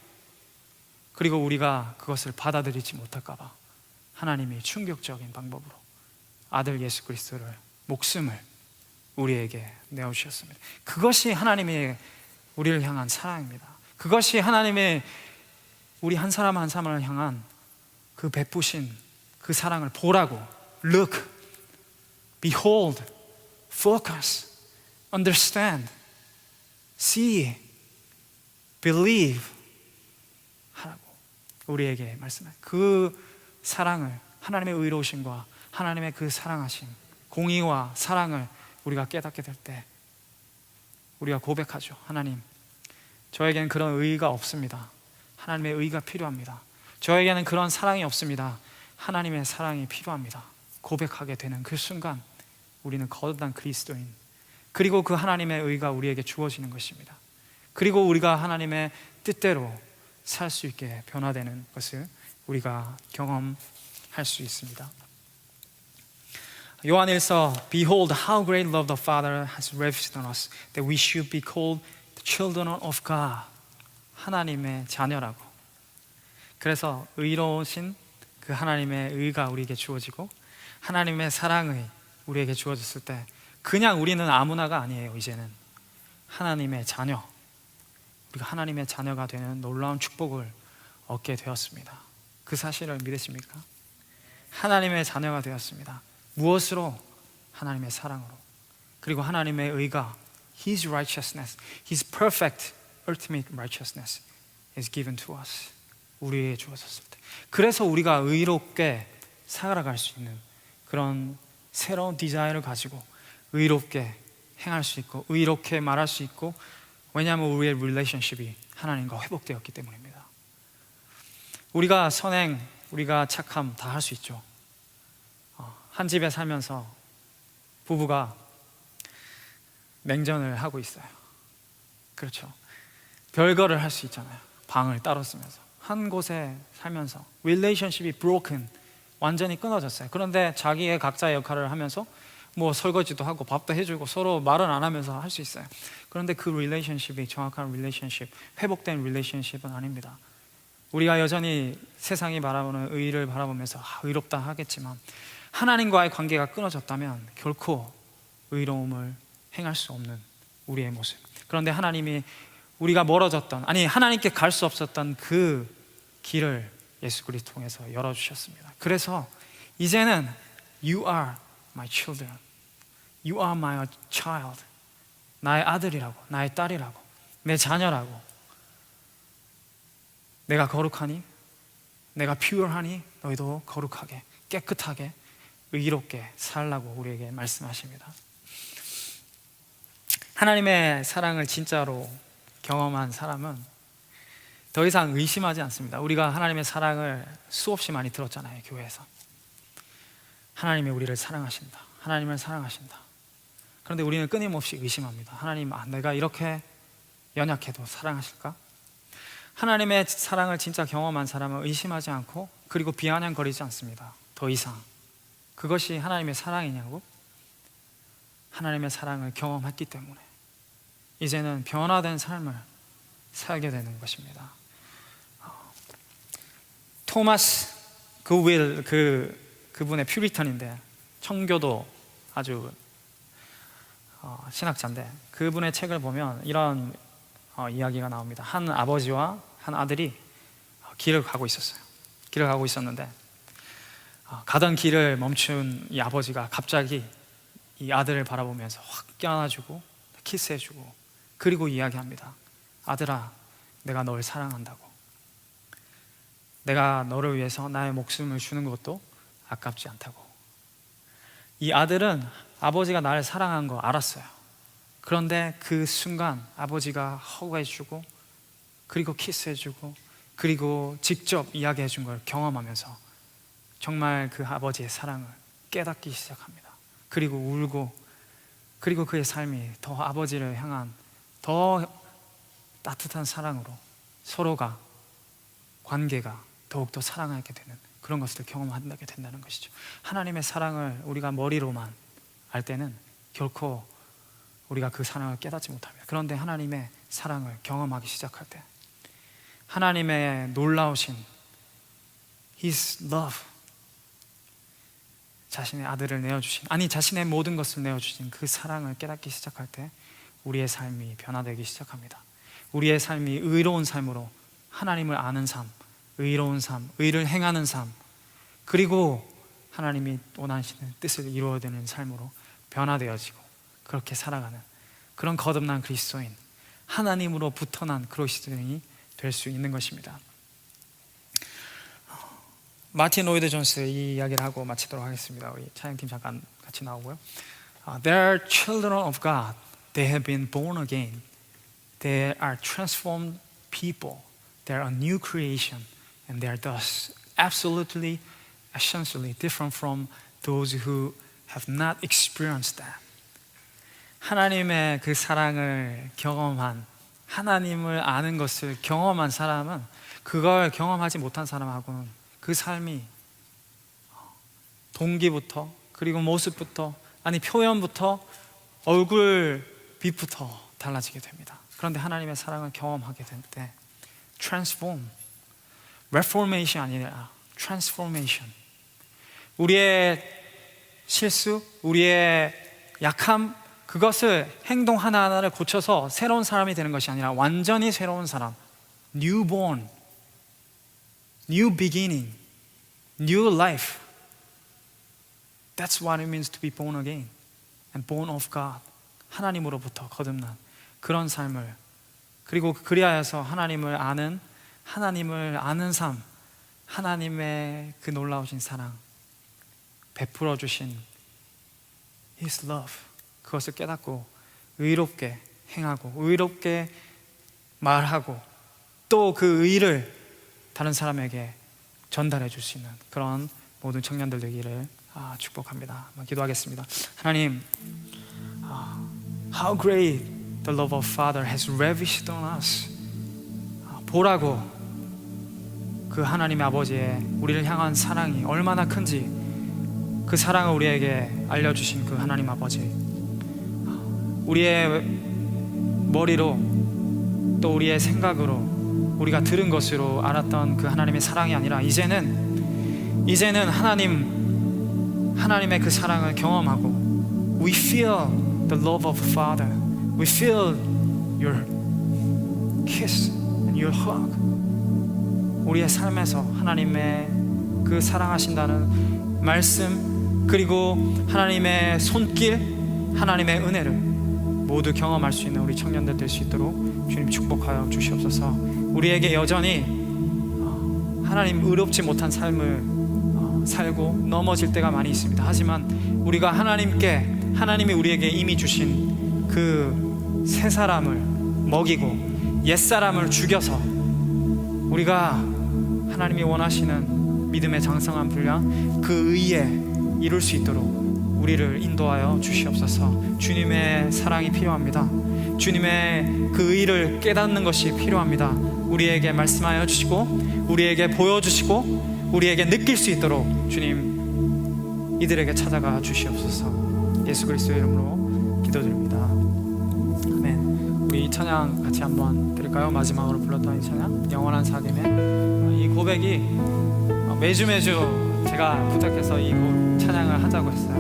S2: 그리고 우리가 그것을 받아들이지 못할까봐 하나님이 충격적인 방법으로 아들 예수 그리스도를, 목숨을 우리에게 내어주셨습니다. 그것이 하나님의 우리를 향한 사랑입니다. 그것이 하나님의 우리 한 사람 한 사람을 향한 그 베푸신 그 사랑을 보라고. Look, behold, focus, understand, see, believe 하라고 우리에게 말씀해요. 그 사랑을, 하나님의 의로우심과 하나님의 그 사랑하심, 공의와 사랑을 우리가 깨닫게 될 때 우리가 고백하죠. 하나님, 저에게는 그런 의의가 없습니다. 하나님의 의의가 필요합니다. 저에게는 그런 사랑이 없습니다. 하나님의 사랑이 필요합니다. 고백하게 되는 그 순간 우리는 거듭난 그리스도인, 그리고 그 하나님의 의의가 우리에게 주어지는 것입니다. 그리고 우리가 하나님의 뜻대로 살 수 있게 변화되는 것을 우리가 경험할 수 있습니다. 요한일서 Behold how great love the Father has lavished on us that we should be called the children of God. 하나님의 자녀라고. 그래서 의로우신 그 하나님의 의가 우리에게 주어지고 하나님의 사랑이 우리에게 주어졌을 때 그냥 우리는 아무나가 아니에요. 이제는 하나님의 자녀, 우리가 하나님의 자녀가 되는 놀라운 축복을 얻게 되었습니다. 그 사실을 믿으십니까? 하나님의 자녀가 되었습니다. 무엇으로? 하나님의 사랑으로. 그리고 하나님의 의가 His righteousness, His perfect ultimate righteousness is given to us. 우리에게 주어졌을 때, 그래서 우리가 의롭게 살아갈 수 있는 그런 새로운 디자인을 가지고 의롭게 행할 수 있고 의롭게 말할 수 있고, 왜냐하면 우리의 릴레이션십이 하나님과 회복되었기 때문입니다. 우리가 선행, 우리가 착함 다 할 수 있죠. 한 집에 살면서 부부가 맹전을 하고 있어요. 그렇죠. 별거를 할 수 있잖아요. 방을 따로 쓰면서 한 곳에 살면서 릴레이션십이 broken, 완전히 끊어졌어요. 그런데 자기의 각자의 역할을 하면서 뭐 설거지도 하고 밥도 해주고 서로 말은 안 하면서 할 수 있어요. 그런데 그 릴레이션십이 정확한 릴레이션십, 회복된 릴레이션십은 아닙니다. 우리가 여전히 세상이 바라보는 의를 바라보면서 의롭다 하겠지만 하나님과의 관계가 끊어졌다면 결코 의로움을 행할 수 없는 우리의 모습. 그런데 하나님이 우리가 멀어졌던, 아니 하나님께 갈 수 없었던 그 길을 예수 그리스도 통해서 열어주셨습니다. 그래서 이제는 You are my children, You are my child. 나의 아들이라고, 나의 딸이라고, 내 자녀라고. 내가 거룩하니, 내가 pure하니 너희도 거룩하게, 깨끗하게, 의롭게 살라고 우리에게 말씀하십니다. 하나님의 사랑을 진짜로 경험한 사람은 더 이상 의심하지 않습니다. 우리가 하나님의 사랑을 수없이 많이 들었잖아요, 교회에서. 하나님이 우리를 사랑하신다, 하나님을 사랑하신다. 그런데 우리는 끊임없이 의심합니다. 하나님, 내가 이렇게 연약해도 사랑하실까? 하나님의 사랑을 진짜 경험한 사람은 의심하지 않고 그리고 비아냥거리지 않습니다. 더 이상 그것이 하나님의 사랑이냐고? 하나님의 사랑을 경험했기 때문에 이제는 변화된 삶을 살게 되는 것입니다. 토마스 그윌, 그분의 퓨리턴인데 청교도 아주 신학자인데 그분의 책을 보면 이런 이야기가 나옵니다. 한 아버지와 한 아들이 길을 가고 있었어요. 길을 가고 있었는데 가던 길을 멈춘 이 아버지가 갑자기 이 아들을 바라보면서 확 껴안아주고 키스해주고 그리고 이야기합니다. 아들아, 내가 널 사랑한다고. 내가 너를 위해서 나의 목숨을 주는 것도 아깝지 않다고. 이 아들은 아버지가 나를 사랑한 거 알았어요. 그런데 그 순간 아버지가 허그해주고 그리고 키스해주고 그리고 직접 이야기해준 걸 경험하면서 정말 그 아버지의 사랑을 깨닫기 시작합니다. 그리고 울고 그리고 그의 삶이 더 아버지를 향한 더 따뜻한 사랑으로 서로가 관계가 더욱더 사랑하게 되는 그런 것을 경험하게 된다는 것이죠. 하나님의 사랑을 우리가 머리로만 알 때는 결코 우리가 그 사랑을 깨닫지 못합니다. 그런데 하나님의 사랑을 경험하기 시작할 때, 하나님의 놀라우신 His love, 자신의 아들을 내어주신, 아니 자신의 모든 것을 내어주신 그 사랑을 깨닫기 시작할 때 우리의 삶이 변화되기 시작합니다. 우리의 삶이 의로운 삶으로, 하나님을 아는 삶, 의로운 삶, 의를 행하는 삶, 그리고 하나님이 원하시는 뜻을 이루어야 되는 삶으로 변화되어지고 그렇게 살아가는 그런 거듭난 그리스도인, 하나님으로부터 난 그리스도인이 될 수 있는 것입니다. 마틴 로이드 존스 이 이야기를 하고 마치도록 하겠습니다. 우리 찬양팀 잠깐 같이 나오고요. They are children of God. They have been born again. They are transformed people. They are a new creation, and they are thus absolutely, essentially different from those who have not experienced that. 하나님의 그 사랑을 경험한, 하나님을 아는 것을 경험한 사람은 그걸 경험하지 못한 사람하고는 그 삶이 동기부터, 그리고 모습부터, 아니 표현부터, 얼굴 빛부터 달라지게 됩니다. 그런데 하나님의 사랑을 경험하게 될 때 transform, reformation 아니라 transformation, 우리의 실수, 우리의 약함, 그것을 행동 하나하나를 고쳐서 새로운 사람이 되는 것이 아니라 완전히 새로운 사람, newborn, new beginning, new life. That's what it means to be born again and born of God. 하나님으로부터 거듭난 그런 삶을, 그리고 그리하여서 하나님을 아는 삶, 하나님의 그 놀라우신 사랑, 베풀어 주신 His love, 그것을 깨닫고 의롭게 행하고 의롭게 말하고 또 그 의를 다른 사람에게 전달해 줄 수 있는 그런 모든 청년들 되기를 축복합니다. 기도하겠습니다. 하나님, How great the love of Father has lavished on us. 보라고 그 하나님의 아버지의 우리를 향한 사랑이 얼마나 큰지, 그 사랑을 우리에게 알려주신 그 하나님 아버지, 우리의 머리로 또 우리의 생각으로 우리가 들은 것으로 알았던 그 하나님의 사랑이 아니라 이제는 하나님의 그 사랑을 경험하고 We feel the love of Father. We feel your kiss and your hug. 우리의 삶에서 하나님의 그 사랑하신다는 말씀, 그리고 하나님의 손길, 하나님의 은혜를 모두 경험할 수 있는 우리 청년들 될 수 있도록 주님 축복하여 주시옵소서. 우리에게 여전히 하나님 의롭지 못한 삶을 살고 넘어질 때가 많이 있습니다. 하지만 우리가 하나님이 우리에게 이미 주신 그 새 사람을 먹이고 옛 사람을 죽여서 우리가 하나님이 원하시는 믿음의 장성한 분량, 그 의에 이룰 수 있도록 우리를 인도하여 주시옵소서. 주님의 사랑이 필요합니다. 주님의 그 의를 깨닫는 것이 필요합니다. 우리에게 말씀하여 주시고 우리에게 보여주시고 우리에게 느낄 수 있도록 주님 이들에게 찾아가 주시옵소서. 예수 그리스도의 이름으로 기도드립니다. 아멘. 우리 이 찬양 같이 한번 드릴까요? 마지막으로 불렀던 이 찬양, 영원한 사귐의 이 고백이 매주 제가 부탁해서 이 찬양을 하자고 했어요.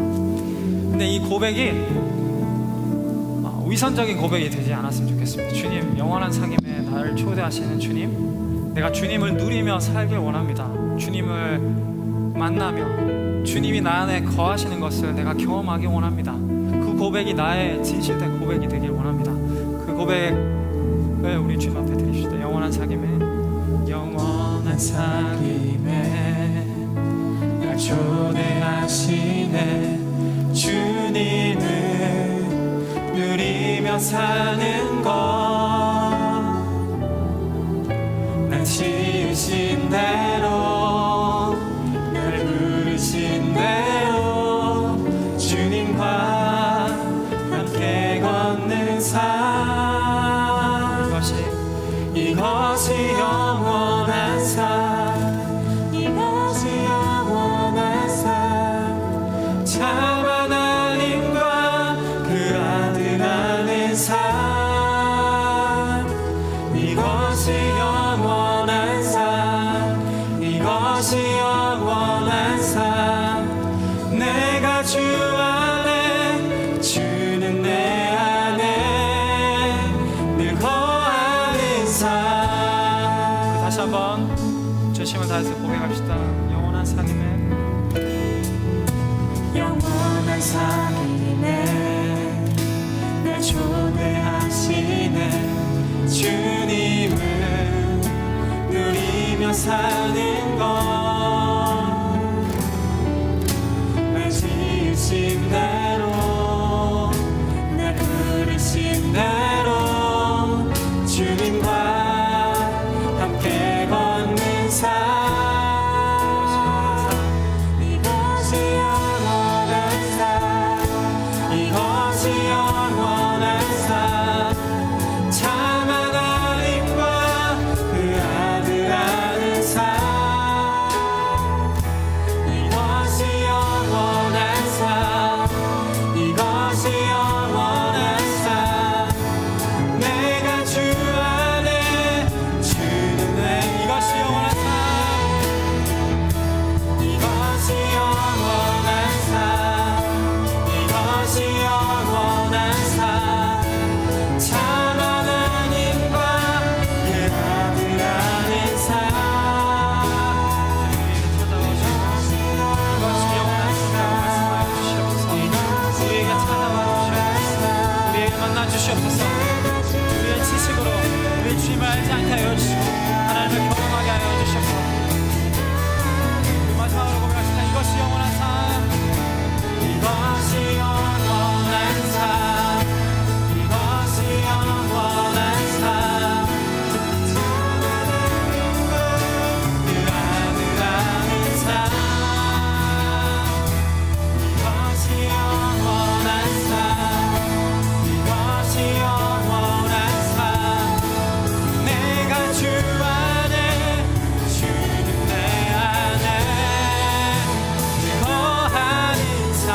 S2: 근데 이 고백이 위선적인 고백이 되지 않았으면 좋겠습니다. 주님, 영원한 사귐에 나를 초대하시는 주님, 내가 주님을 누리며 살길 원합니다. 주님을 만나며 주님이 나 안에 거하시는 것을 내가 경험하기 원합니다. 그 고백이 나의 진실된 고백이 되길 원합니다. 그 고백을 우리 주님 앞에 드립시다. 영원한 사귐에 날 초대하시네 주님을 누리며 사는 것난 지으신 대로 날 부르신 대로 주님과 함께 걷는 삶, 이것이 영원한 삶, 이것이 이것이 영원한 삶. 내가 주 안에, 주는 내 안에 늘 거하는 삶. 다시 한번 전심을 다해서 고백합시다. 영원한 삶이네. 영원한 삶이네. 날 초대하시네. 주님을 누리며 사는 것. 날 지으신 대로, 날 부르신 대로 주님과 함께 걷는 삶. 이것이 영원한 삶. 이것이 영원한 삶. 참 하나님과 그 아들 아는 삶. 이것이 영원한 삶. 이것이 영원한 삶. 내가 주 안에, 주는 내. 이것이 영원한 삶. 이것이 영원한 삶. 이것이 영원한 삶. 참 하나님과 그 아들 아는 삶. 이것이 영원한 삶이라고 말씀하여 주시옵소서. 우리에게 찾아와 주시옵소서. 우리에게 만나 주시옵소서. 우리의 지식으로 우리의 주님을 알지 않게 하여 주시고 하나님을 경험하게 하여 주시옵소서. 우리 마지막으로 고백합시다. 이것이 영원한 삶. 이것이 영원한 삶. 이것이 영원한 삶. 참 하나님과 그 아들 아는 삶. 이것이 영원한 삶. 이것이 영원한 삶. 내가 주 안에, 주는 내 안에 늘 거하는 삶.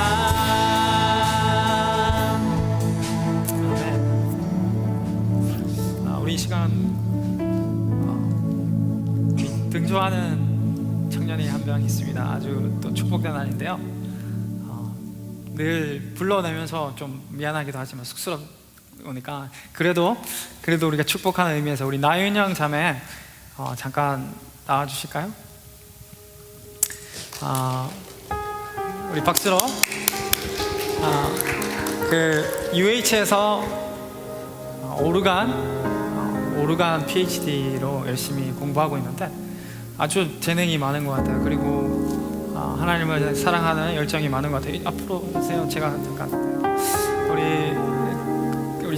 S2: 아멘. 우리 이 시간 등조하는 청년이 한 명 있습니다. 아주 또 축복된 날인데요. 늘 불러내면서 좀 미안하기도 하지만 쑥스러우니까 그래도 우리가 축복하는 의미에서 우리 나윤영 자매 잠깐 나와주실까요? 우리 박수로 그 UH에서 오르간 PhD로 열심히 공부하고 있는데 아주 재능이 많은 것 같아요. 그리고 하나님을 사랑하는 열정이 많은 것 같아요. 앞으로 오세요. 제가 잠깐 우리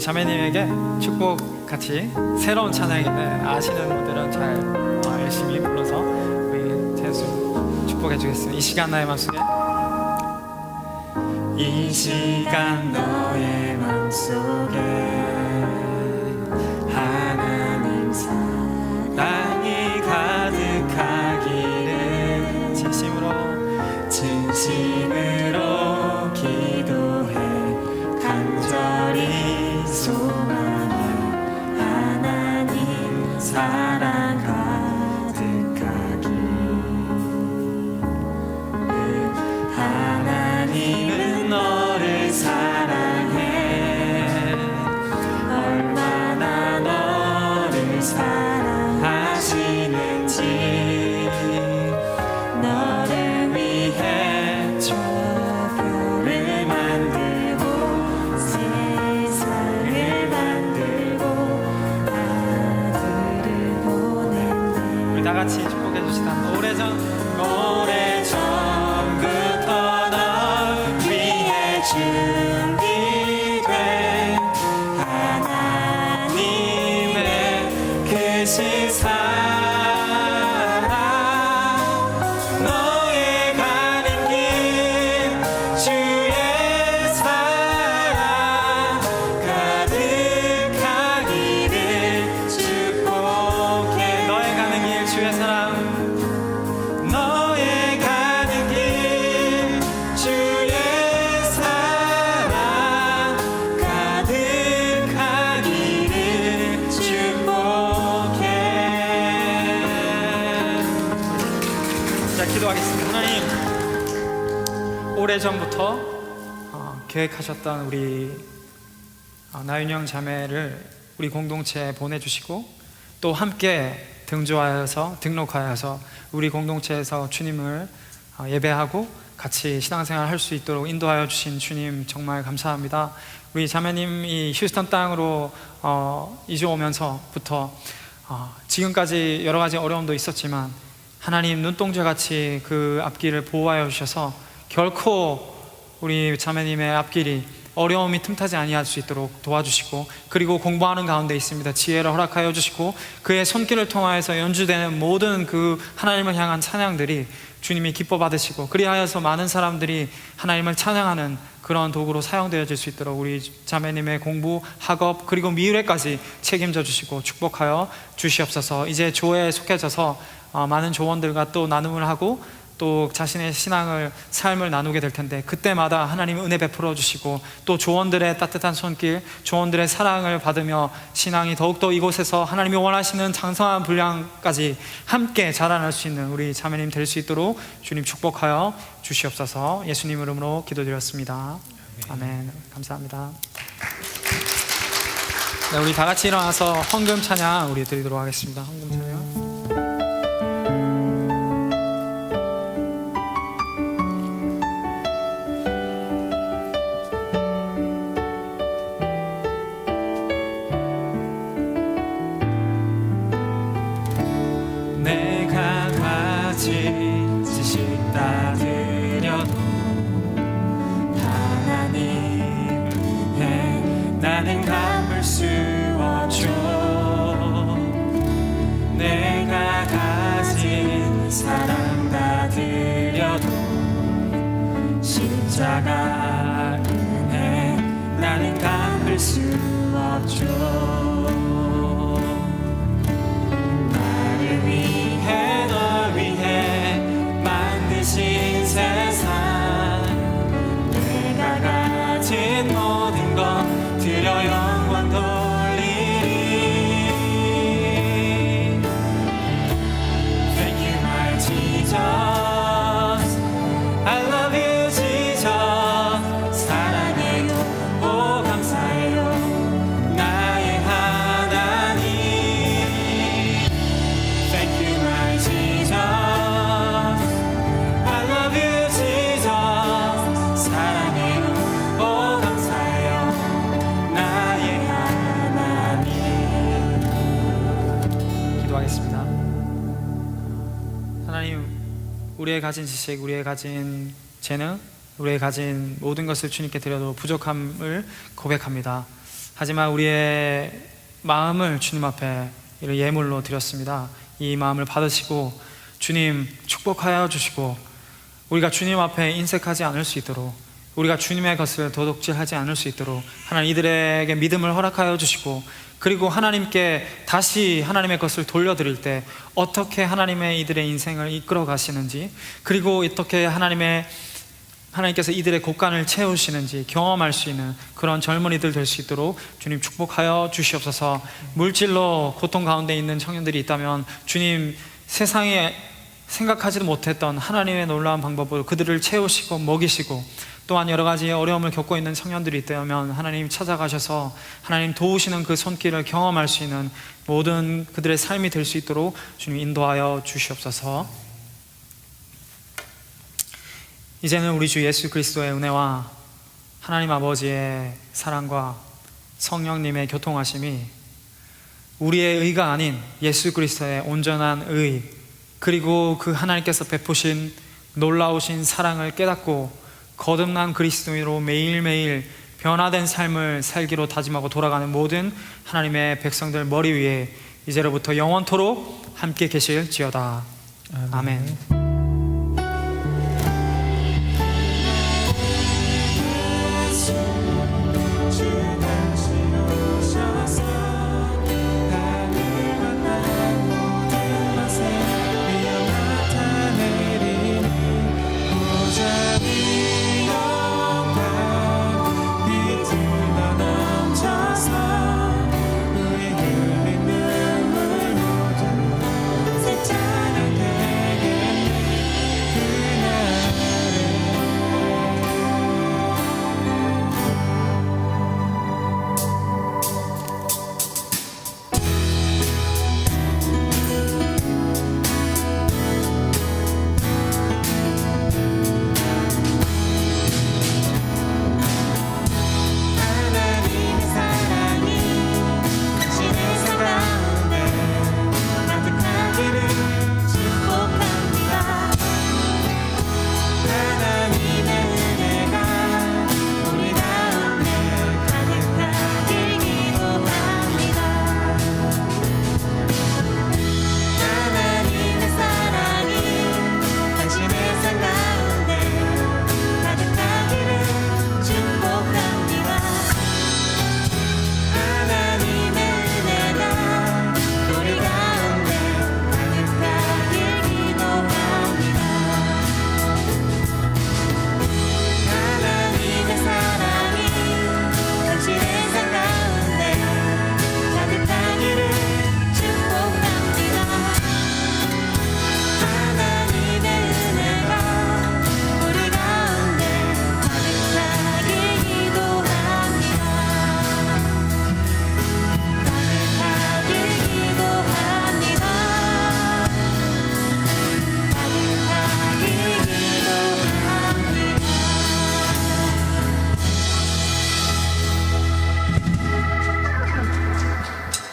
S2: 자매님에게 축복 같이 새로운 찬양인데 아시는 분들은 잘 열심히 불러서 우리 재수 축복해 주겠습니다. 이 시간 나의 맘속에, 이 시간 너의 맘속에 하나님 사랑이 가득하기를 진심으로 기도해 간절히 소망해. 하나님 사랑 가득하기. 하나님은 너를 사랑해. 얼마나 너를 사랑하시는지 너를 위해 자, 기도하겠습니다. 하나님, 오래전부터 계획하셨던 우리 나윤영 자매를 우리 공동체에 보내주시고 또 함께 등록하여서 우리 공동체에서 주님을 예배하고 같이 신앙생활 할 수 있도록 인도하여 주신 주님 정말 감사합니다. 우리 자매님이 휴스턴 땅으로 이주 오면서부터 지금까지 여러 가지 어려움도 있었지만 하나님 눈동자같이 그 앞길을 보호하여 주셔서 결코 우리 자매님의 앞길이 어려움이 틈타지 아니할 수 있도록 도와주시고, 그리고 공부하는 가운데 있습니다. 지혜를 허락하여 주시고 그의 손길을 통하여서 연주되는 모든 그 하나님을 향한 찬양들이 주님이 기뻐 받으시고, 그리하여서 많은 사람들이 하나님을 찬양하는 그런 도구로 사용되어질 수 있도록 우리 자매님의 공부, 학업, 그리고 미래까지 책임져 주시고 축복하여 주시옵소서. 이제 조에 속해져서 많은 조원들과 또 나눔을 하고 또 자신의 삶을 나누게 될 텐데, 그때마다 하나님 은혜 베풀어 주시고 또 조원들의 따뜻한 손길, 조원들의 사랑을 받으며 신앙이 더욱더 이곳에서 하나님이 원하시는 장성한 분량까지 함께 자라날 수 있는 우리 자매님 될 수 있도록 주님 축복하여 주시옵소서. 예수님 이름으로 기도드렸습니다. 아멘. 감사합니다. 네, 우리 다 같이 일어나서 헌금 찬양 우리 드리도록 하겠습니다. 헌금 찬양. 지식 다 드려도 하나님 은혜 나는 갚을 수 없죠. 내가 가진 사랑 다 드려도 십자가 은혜 나는 갚을 수 없죠. 나를 위해 널 위해 만드신 세상, 내가 가진 모든 것 드려 영광 돌리리. Thank you my Jesus, I love you Jesus. 사랑해요, 오 감사해요 나의 하나님. Thank you my Jesus, I love you Jesus. 사랑해요, 오 감사해요 나의 하나님. 기도하겠습니다. 하나님, 우리의 가진 지식, 우리의 가진 재능, 우리의 가진 모든 것을 주님께 드려도 부족함을 고백합니다. 하지만 우리의 마음을 주님 앞에 이런 예물로 드렸습니다. 이 마음을 받으시고 주님 축복하여 주시고, 우리가 주님 앞에 인색하지 않을 수 있도록, 우리가 주님의 것을 도둑질하지 않을 수 있도록 하나님 이들에게 믿음을 허락하여 주시고, 그리고 하나님께 다시 하나님의 것을 돌려드릴 때 어떻게 하나님의 이들의 인생을 이끌어 가시는지, 그리고 어떻게 하나님께서 이들의 곳간을 채우시는지 경험할 수 있는 그런 젊은이들 될 수 있도록 주님 축복하여 주시옵소서. 물질로 고통 가운데 있는 청년들이 있다면 주님, 세상에 생각하지도 못했던 하나님의 놀라운 방법으로 그들을 채우시고 먹이시고, 또한 여러 가지 어려움을 겪고 있는 청년들이 있다면 하나님 찾아가셔서 하나님 도우시는 그 손길을 경험할 수 있는 모든 그들의 삶이 될 수 있도록 주님 인도하여 주시옵소서. 이제는 우리 주 예수 그리스도의 은혜와 하나님 아버지의 사랑과 성령님의 교통하심이 우리의 의가 아닌 예수 그리스도의 온전한 의, 그리고 그 하나님께서 베푸신 놀라우신 사랑을 깨닫고 거듭난 그리스도인으로 매일매일 변화된 삶을 살기로 다짐하고 돌아가는 모든 하나님의 백성들 머리 위에 이제로부터 영원토록 함께 계실지어다. 아멘.